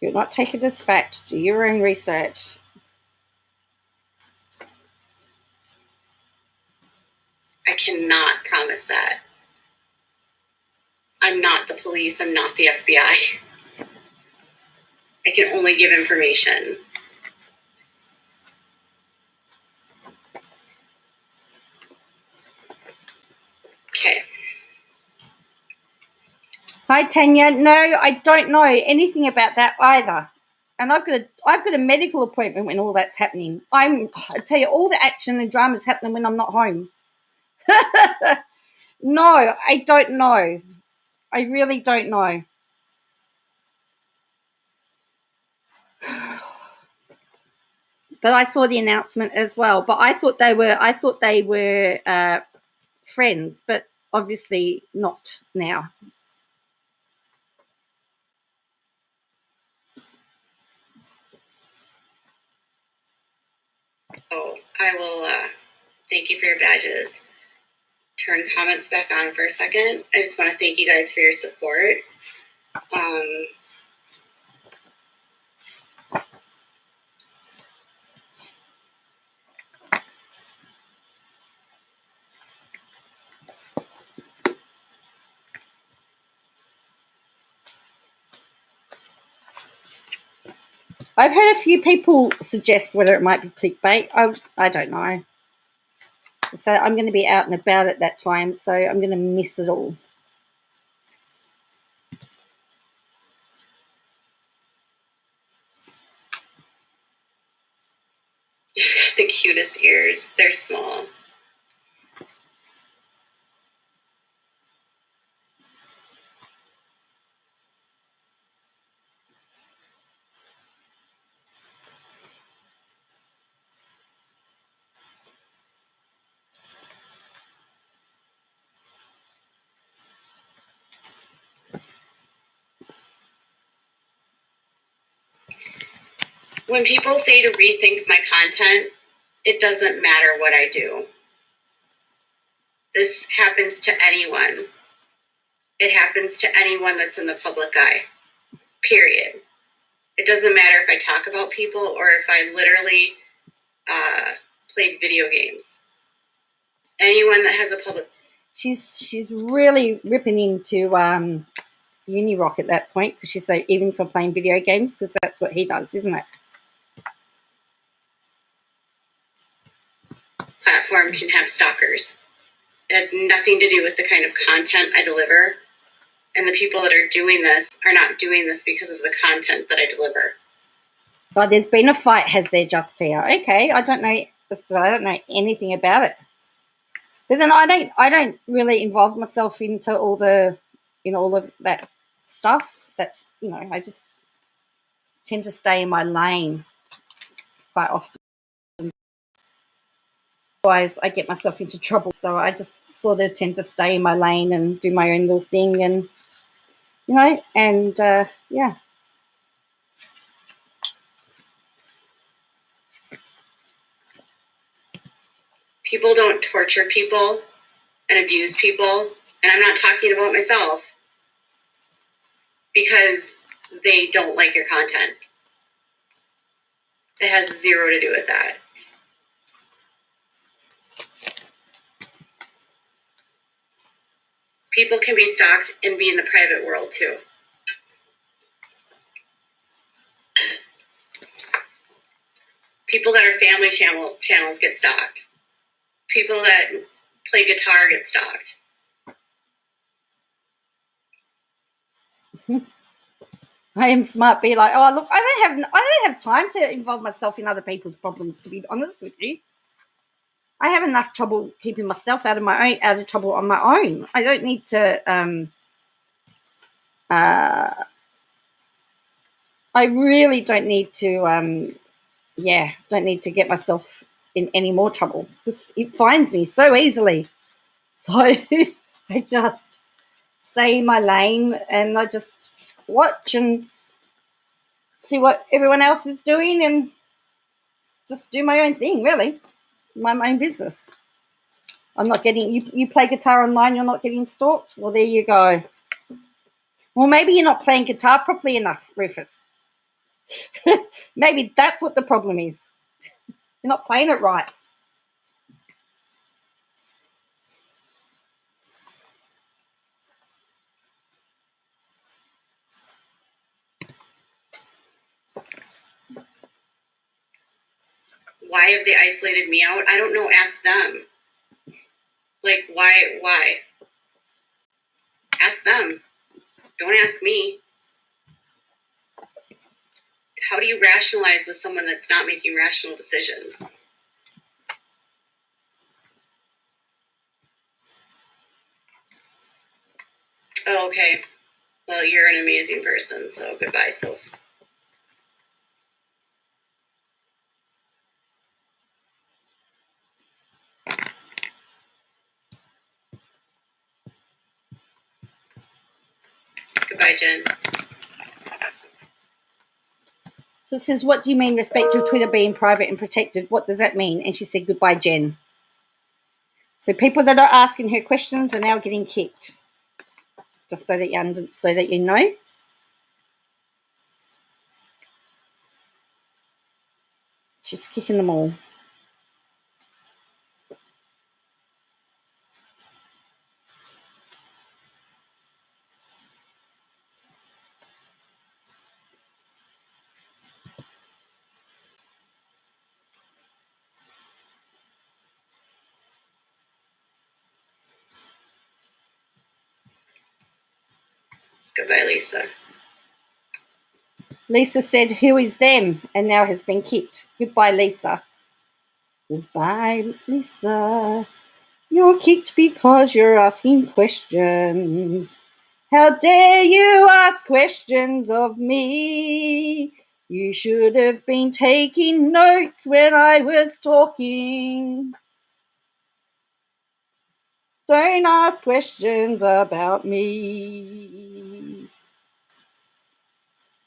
Do not take it as fact. Do your own research. I cannot promise that. I'm not the police. I'm not the FBI. I can only give information. Okay. Hi, Tanya. No, I don't know anything about that either. And I've got a medical appointment when all that's happening. I tell you, all the action and drama is happening when I'm not home. No, I don't know. I really don't know. But I saw the announcement as well. But I thought they were friends, but obviously not now. Oh, I will thank you for your badges. Turn comments back on for a second. I just want to thank you guys for your support. I've heard a few people suggest whether it might be clickbait. I don't know. So I'm going to be out and about at that time, so I'm going to miss it all. The cutest ears. They're small. When people say to rethink my content, it doesn't matter what I do. This happens to anyone. It happens to anyone that's in the public eye, period. It doesn't matter if I talk about people or if I literally played video games. Anyone that has a public... She's really ripping into Unirock at that point, because she's so even for playing video games, because that's what he does, isn't it? Platform can have stalkers. It has nothing to do with the kind of content I deliver. And the people that are doing this are not doing this because of the content that I deliver. Oh, there's been a fight, has there, just here? Okay, I don't know anything about it. But then I don't really involve myself into all of that stuff. That's, I just tend to stay in my lane quite often. Otherwise, I get myself into trouble. So I just sort of tend to stay in my lane and do my own little thing, and yeah. People don't torture people and abuse people, and I'm not talking about myself, because they don't like your content. It has zero to do with that. People can be stalked and be in the private world too. People that are family channels get stalked. People that play guitar get stalked. I am smart. Be like, oh look, I don't have time to involve myself in other people's problems. To be honest with you, I have enough trouble keeping myself out of trouble on my own. I don't need to. I really don't need to. Don't need to get myself in any more trouble, because it finds me so easily. So I just stay in my lane, and I just watch and see what everyone else is doing, and just do my own thing, really, my own business. I'm not getting you play guitar online, you're not getting stalked. Well, there you go. Well, maybe you're not playing guitar properly enough, Rufus. Maybe that's what the problem is. You're not playing it right. Why have they isolated me out? I don't know. Ask them. Like, why? Ask them. Don't ask me. How do you rationalize with someone that's not making rational decisions? Oh, okay. Well, you're an amazing person, so goodbye, Soph. Goodbye, Jen. So it says, what do you mean respect your Twitter being private and protected? What does that mean? And she said, goodbye, Jen. So people that are asking her questions are now getting kicked. Just so that you know. She's kicking them all. Goodbye, Lisa. Lisa said, who is them? And now has been kicked. Goodbye, Lisa. Goodbye, Lisa. You're kicked because you're asking questions. How dare you ask questions of me? You should have been taking notes when I was talking. Don't ask questions about me.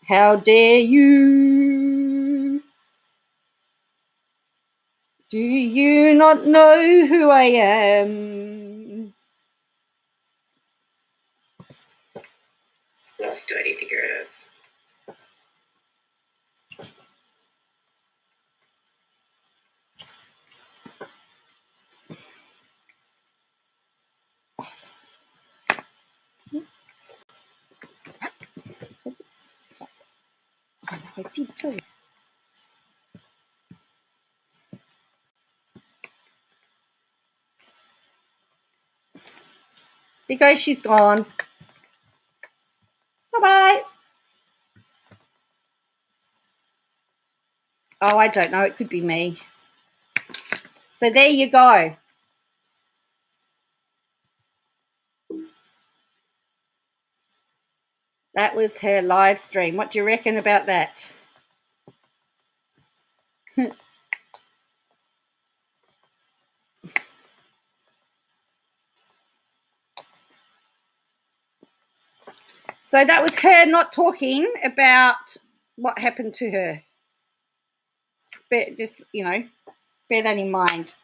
How dare you? Do you not know who I am? What else do I need to get rid of? I did too. There goes, she's gone. Bye-bye. Oh, I don't know. It could be me. So there you go. That was her live stream. What do you reckon about that? So that was her not talking about what happened to her. Just, bear that in mind.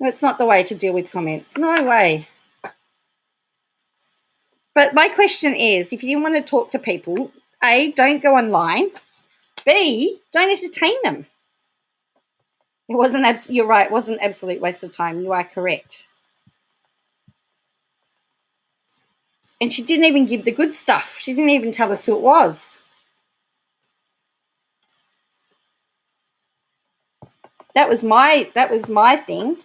That's not the way to deal with comments. No way. But my question is, if you want to talk to people, A, don't go online. B, don't entertain them. You're right, it wasn't an absolute waste of time. You are correct. And she didn't even give the good stuff. She didn't even tell us who it was. That was my thing.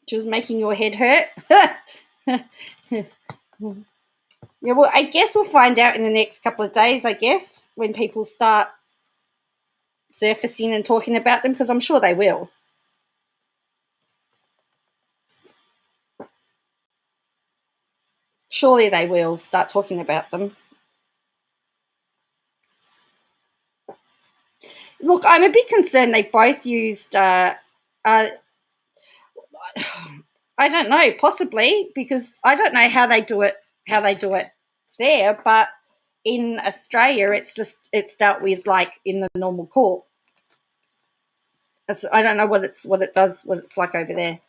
She was making your head hurt. Yeah, well, I guess we'll find out in the next couple of days, I guess, when people start surfacing and talking about them, because I'm sure they will. Surely they will start talking about them. Look, I'm a bit concerned they both used, I don't know, possibly, because I don't know how they do it there, but in Australia, it's dealt with like in the normal court. I don't know what it's like over there,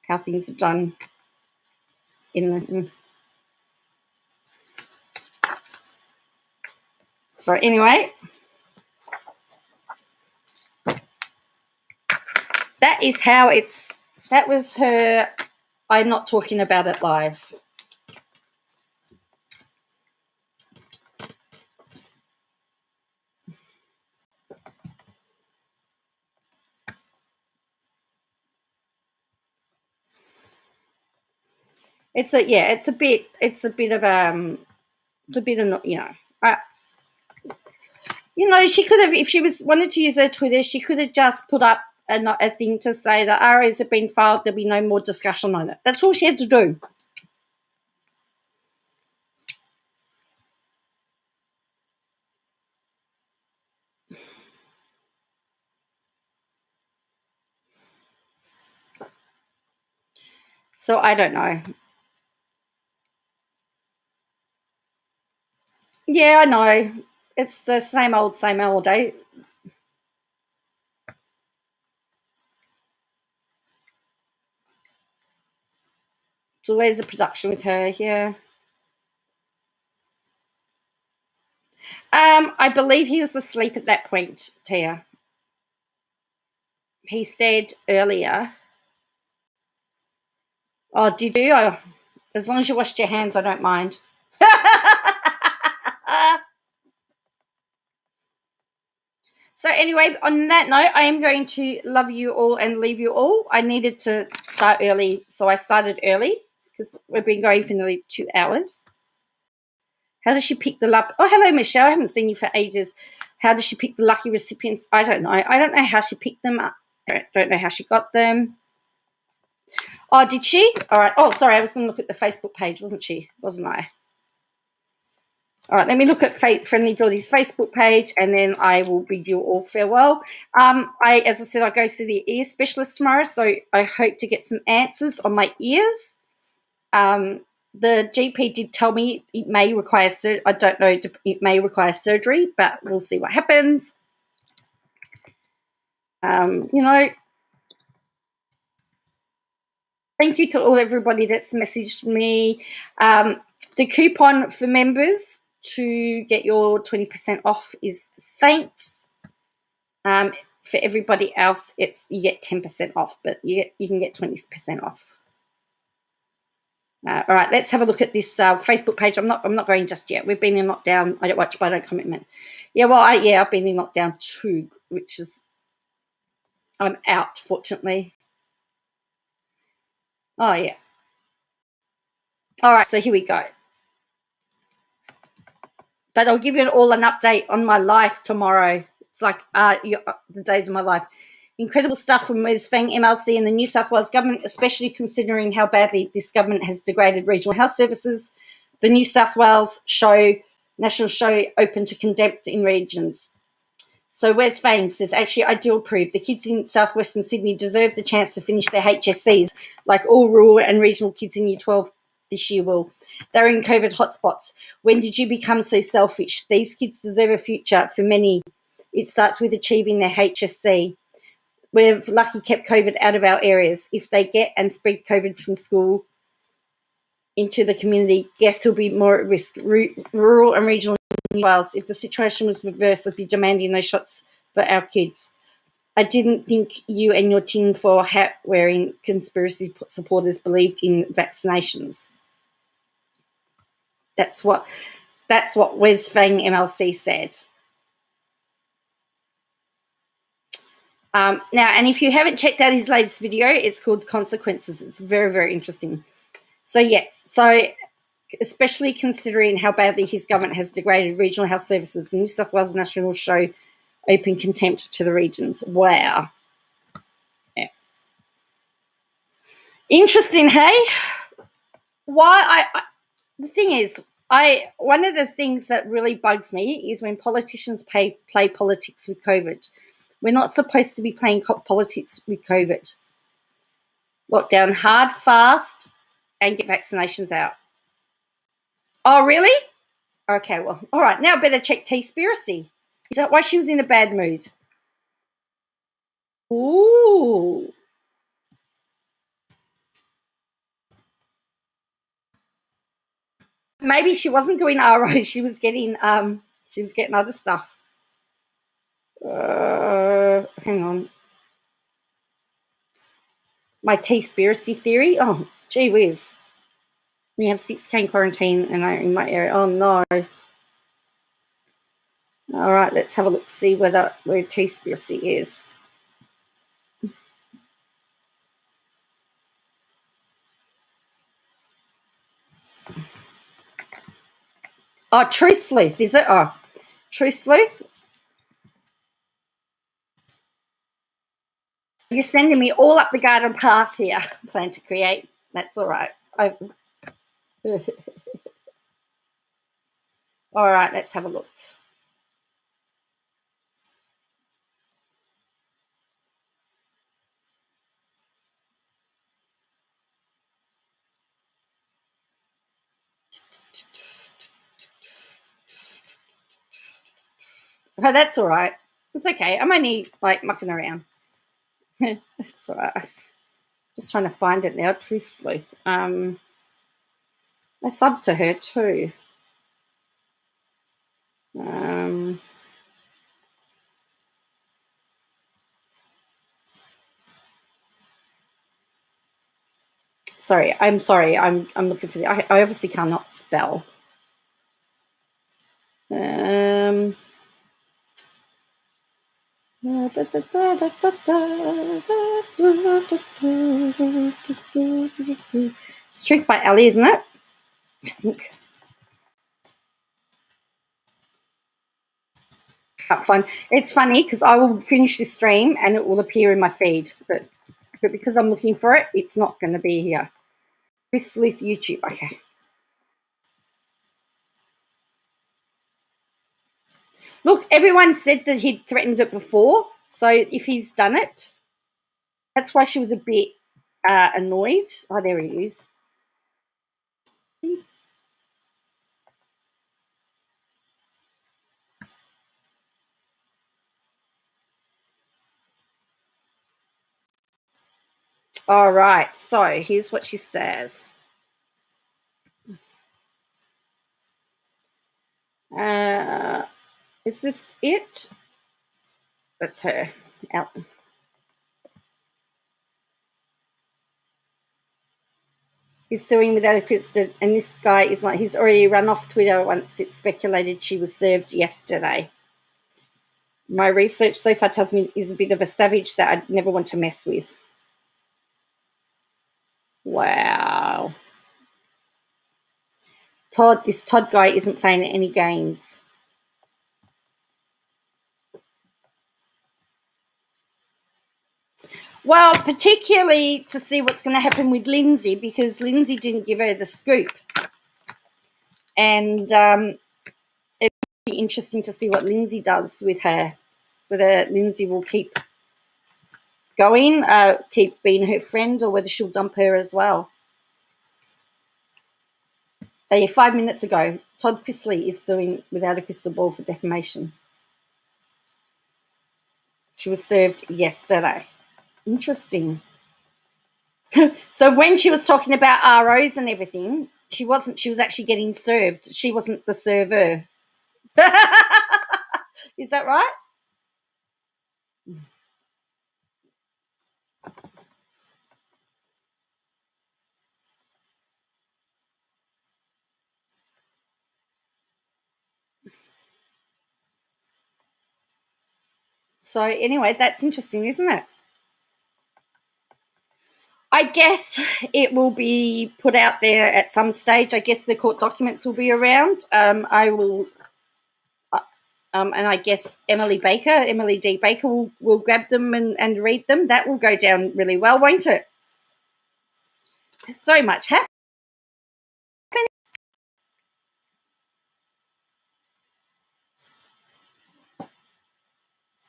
how things are done in the. So anyway, that is how that was her. I'm not talking about it live. It's a bit of she could have, if she wanted to use her Twitter, she could have just put up a thing to say that RAs have been filed, there'll be no more discussion on it. That's all she had to do. So I don't know. Yeah, I know. It's the same old, eh? It's always a production with her, yeah. I believe he was asleep at that point, Tia. He said earlier. Oh, did you? Oh, as long as you washed your hands, I don't mind. So anyway, on that note, I am going to love you all and leave you all. I needed to start early, so I started early because we've been going for nearly 2 hours. How does she pick the luck? Oh, hello, Michelle. I haven't seen you for ages. How does she pick the lucky recipients? I don't know. I don't know how she picked them up. I don't know how she got them. Oh, did she? All right. Oh, sorry. I was going to look at the Facebook page, wasn't I? All right, let me look at Friendlyjordies' Facebook page, and then I will bid you all farewell. As I said, I go to the ear specialist tomorrow, so I hope to get some answers on my ears. The GP did tell me it may require surgery. I don't know, it may require surgery, but we'll see what happens. Thank you to everybody that's messaged me. The coupon for members to get your 20% off is thanks. For everybody else, you get 10% off, but you can get 20% off. All right, let's have a look at this Facebook page. I'm not going just yet. We've been in lockdown. I don't watch, but I don't commitment. Yeah, well, I've been in lockdown too, which is I'm out, fortunately. Oh yeah. All right, so here we go. But I'll give you all an update on my life tomorrow. It's like the days of my life. Incredible stuff from Wes Fang, MLC, and the New South Wales government, especially considering how badly this government has degraded regional health services. The New South Wales national show open to contempt in regions. So Wes Fang says, actually, I do approve. The kids in southwestern Sydney deserve the chance to finish their HSCs like all rural and regional kids in Year 12 this year will. They're in COVID hotspots. When did you become so selfish? These kids deserve a future. For many, it starts with achieving their HSC. We've lucky kept COVID out of our areas. If they get and spread COVID from school into the community, guess who'll be more at risk? Rural and regional New Wales. If the situation was reversed, would be demanding those shots for our kids. I didn't think you and your tinfoil hat-wearing conspiracy supporters believed in vaccinations. That's what Wes Fang MLC said. Now, and if you haven't checked out his latest video, it's called Consequences. It's very, very interesting. So, yes, especially considering how badly his government has degraded regional health services, the New South Wales National show open contempt to the regions. Wow. Yeah. Interesting, hey? The thing is, one of the things that really bugs me is when politicians play politics with COVID. We're not supposed to be playing politics with COVID. Lock down hard, fast, and get vaccinations out. Oh, really? Okay, well, all right. Now I better check Teaspiracy. Is that why she was in a bad mood? Ooh. Maybe she wasn't doing RO. She was getting other stuff. Hang on. My Teaspiracy theory. Oh, gee whiz. We have 6K in quarantine and I'm in my area. Oh no. All right, let's have a look, see where Teaspiracy is. Oh, Truth Sleuth, is it? Oh, Truth Sleuth. You're sending me all up the garden path here. Plan to create. That's all right. All right, let's have a look. Oh, that's all right. It's okay. I'm only mucking around. That's all right. Just trying to find it now. Truth Sleuth. I subbed to her too. Sorry. I'm sorry. I'm looking for I obviously cannot spell. It's Truth by Ali, isn't it? I think. Fun. It's funny because I will finish this stream and it will appear in my feed, but because I'm looking for it, it's not going to be here. Truth Sleuth YouTube. Okay. Look, everyone said that he'd threatened it before, so if he's done it, that's why she was a bit annoyed. Oh, there he is. All right, so here's what she says. Is this it? That's her, Ellen. He's suing without a and this guy is like, he's already run off Twitter once it speculated she was served yesterday. My research so far tells me he's a bit of a savage that I'd never want to mess with. Wow. This Todd guy isn't playing any games. Well, particularly to see what's going to happen with Lindsay, because Lindsay didn't give her the scoop. And it'll be interesting to see what Lindsay does with her. Whether Lindsay will keep going, keep being her friend, or whether she'll dump her as well. 5 minutes ago, Todd Chrisley is suing without a crystal ball for defamation. She was served yesterday. Interesting. So when she was talking about ROs and everything, she wasn't. She was actually getting served. She wasn't the server. Is that right? So anyway, that's interesting, isn't it? I guess it will be put out there at some stage. I guess the court documents will be around. I will, and I guess Emily D. Baker will grab them and read them. That will go down really well, won't it? There's so much happening.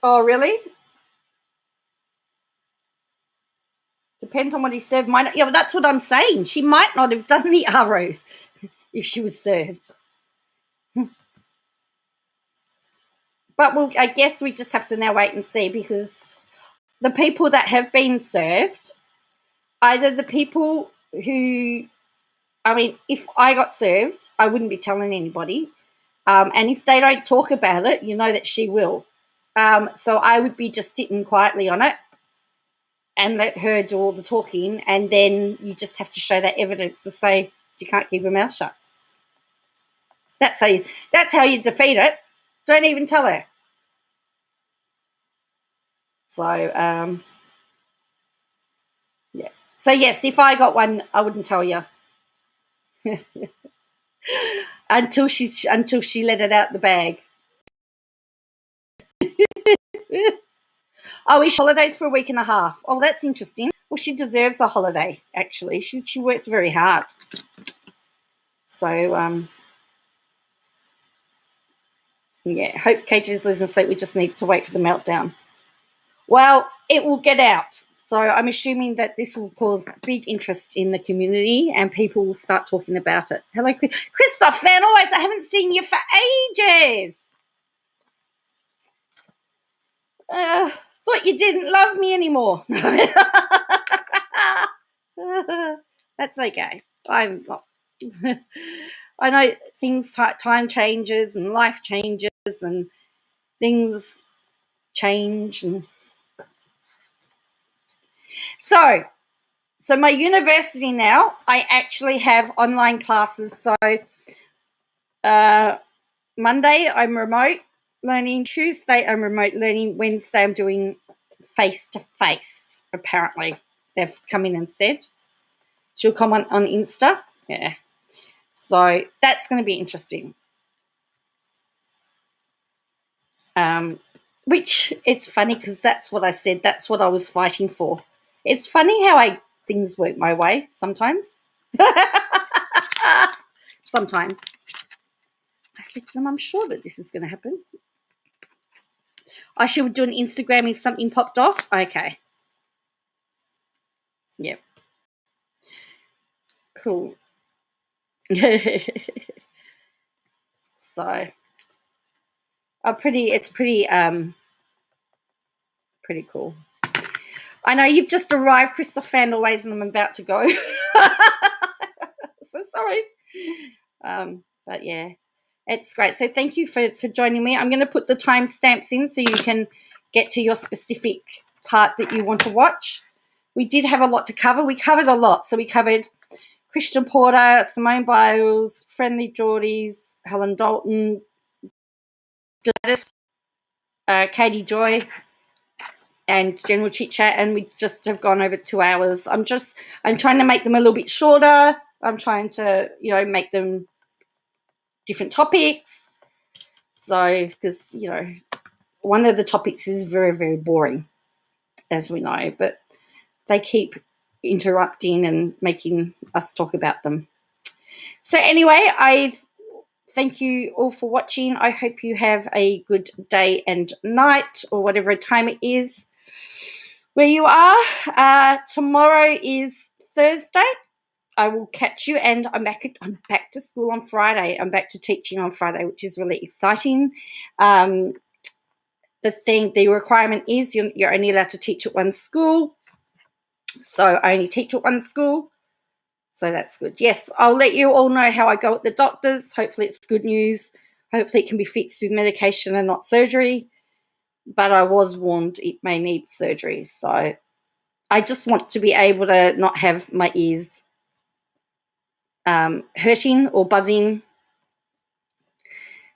Oh, really? Depends on what he served. Yeah, well, that's what I'm saying. She might not have done the RO if she was served. But I guess we just have to now wait and see, because the people that have been served, either the people who, I mean, if I got served, I wouldn't be telling anybody. And if they don't talk about it, you know that she will. So I would be just sitting quietly on it and let her do all the talking, and then you just have to show that evidence to say you can't keep your mouth shut. That's how you defeat it. Don't even tell her. So yeah. So yes, if I got one, I wouldn't tell you until she let it out the bag. Oh, we holidays for a week and a half. Oh, that's interesting. Well, she deserves a holiday, actually. She works very hard. So, yeah, hope KJ's losing sleep. We just need to wait for the meltdown. Well, it will get out. So I'm assuming that this will cause big interest in the community and people will start talking about it. Hello, Christoph Van Always. I haven't seen you for ages. Thought you didn't love me anymore. That's okay. I'm not. I know things, time changes and life changes and things change. And so my university now, I actually have online classes. So Monday I'm remote learning, Tuesday I'm remote learning, Wednesday I'm doing face-to-face, apparently. They've come in and said. She'll come on Insta. Yeah. So that's going to be interesting. Which it's funny because that's what I said. That's what I was fighting for. It's funny how things work my way sometimes. Sometimes. I said to them, I'm sure that this is going to happen. I should do an Instagram if something popped off. Okay. Yep. Cool. So, it's pretty cool. I know you've just arrived, Christoph Fan always, and I'm about to go. So sorry. But yeah, it's great. So thank you for joining me. I'm going to put the timestamps in so you can get to your specific part that you want to watch. We did have a lot to cover. We covered a lot. So we covered Christian Porter, Simone Biles, Friendlyjordies, Helen, Dalton, Gladys, Katie Joy, and general chit chat, and we just have gone over 2 hours. I'm trying to make them a little bit shorter. I'm trying to, make them different topics. So, because, one of the topics is very, very boring, as we know, but they keep interrupting and making us talk about them. So anyway, I thank you all for watching. I hope you have a good day and night, or whatever time it is where you are. Tomorrow is Thursday. I will catch you, and I'm back to school on Friday. I'm back to teaching on Friday, which is really exciting. The requirement is you're only allowed to teach at one school. So I only teach at one school. So that's good. Yes, I'll let you all know how I go at the doctors. Hopefully it's good news. Hopefully it can be fixed with medication and not surgery. But I was warned it may need surgery. So I just want to be able to not have my ears hurting or buzzing.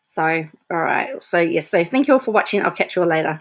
So, all right. So, yes. So, thank you all for watching. I'll catch you all later.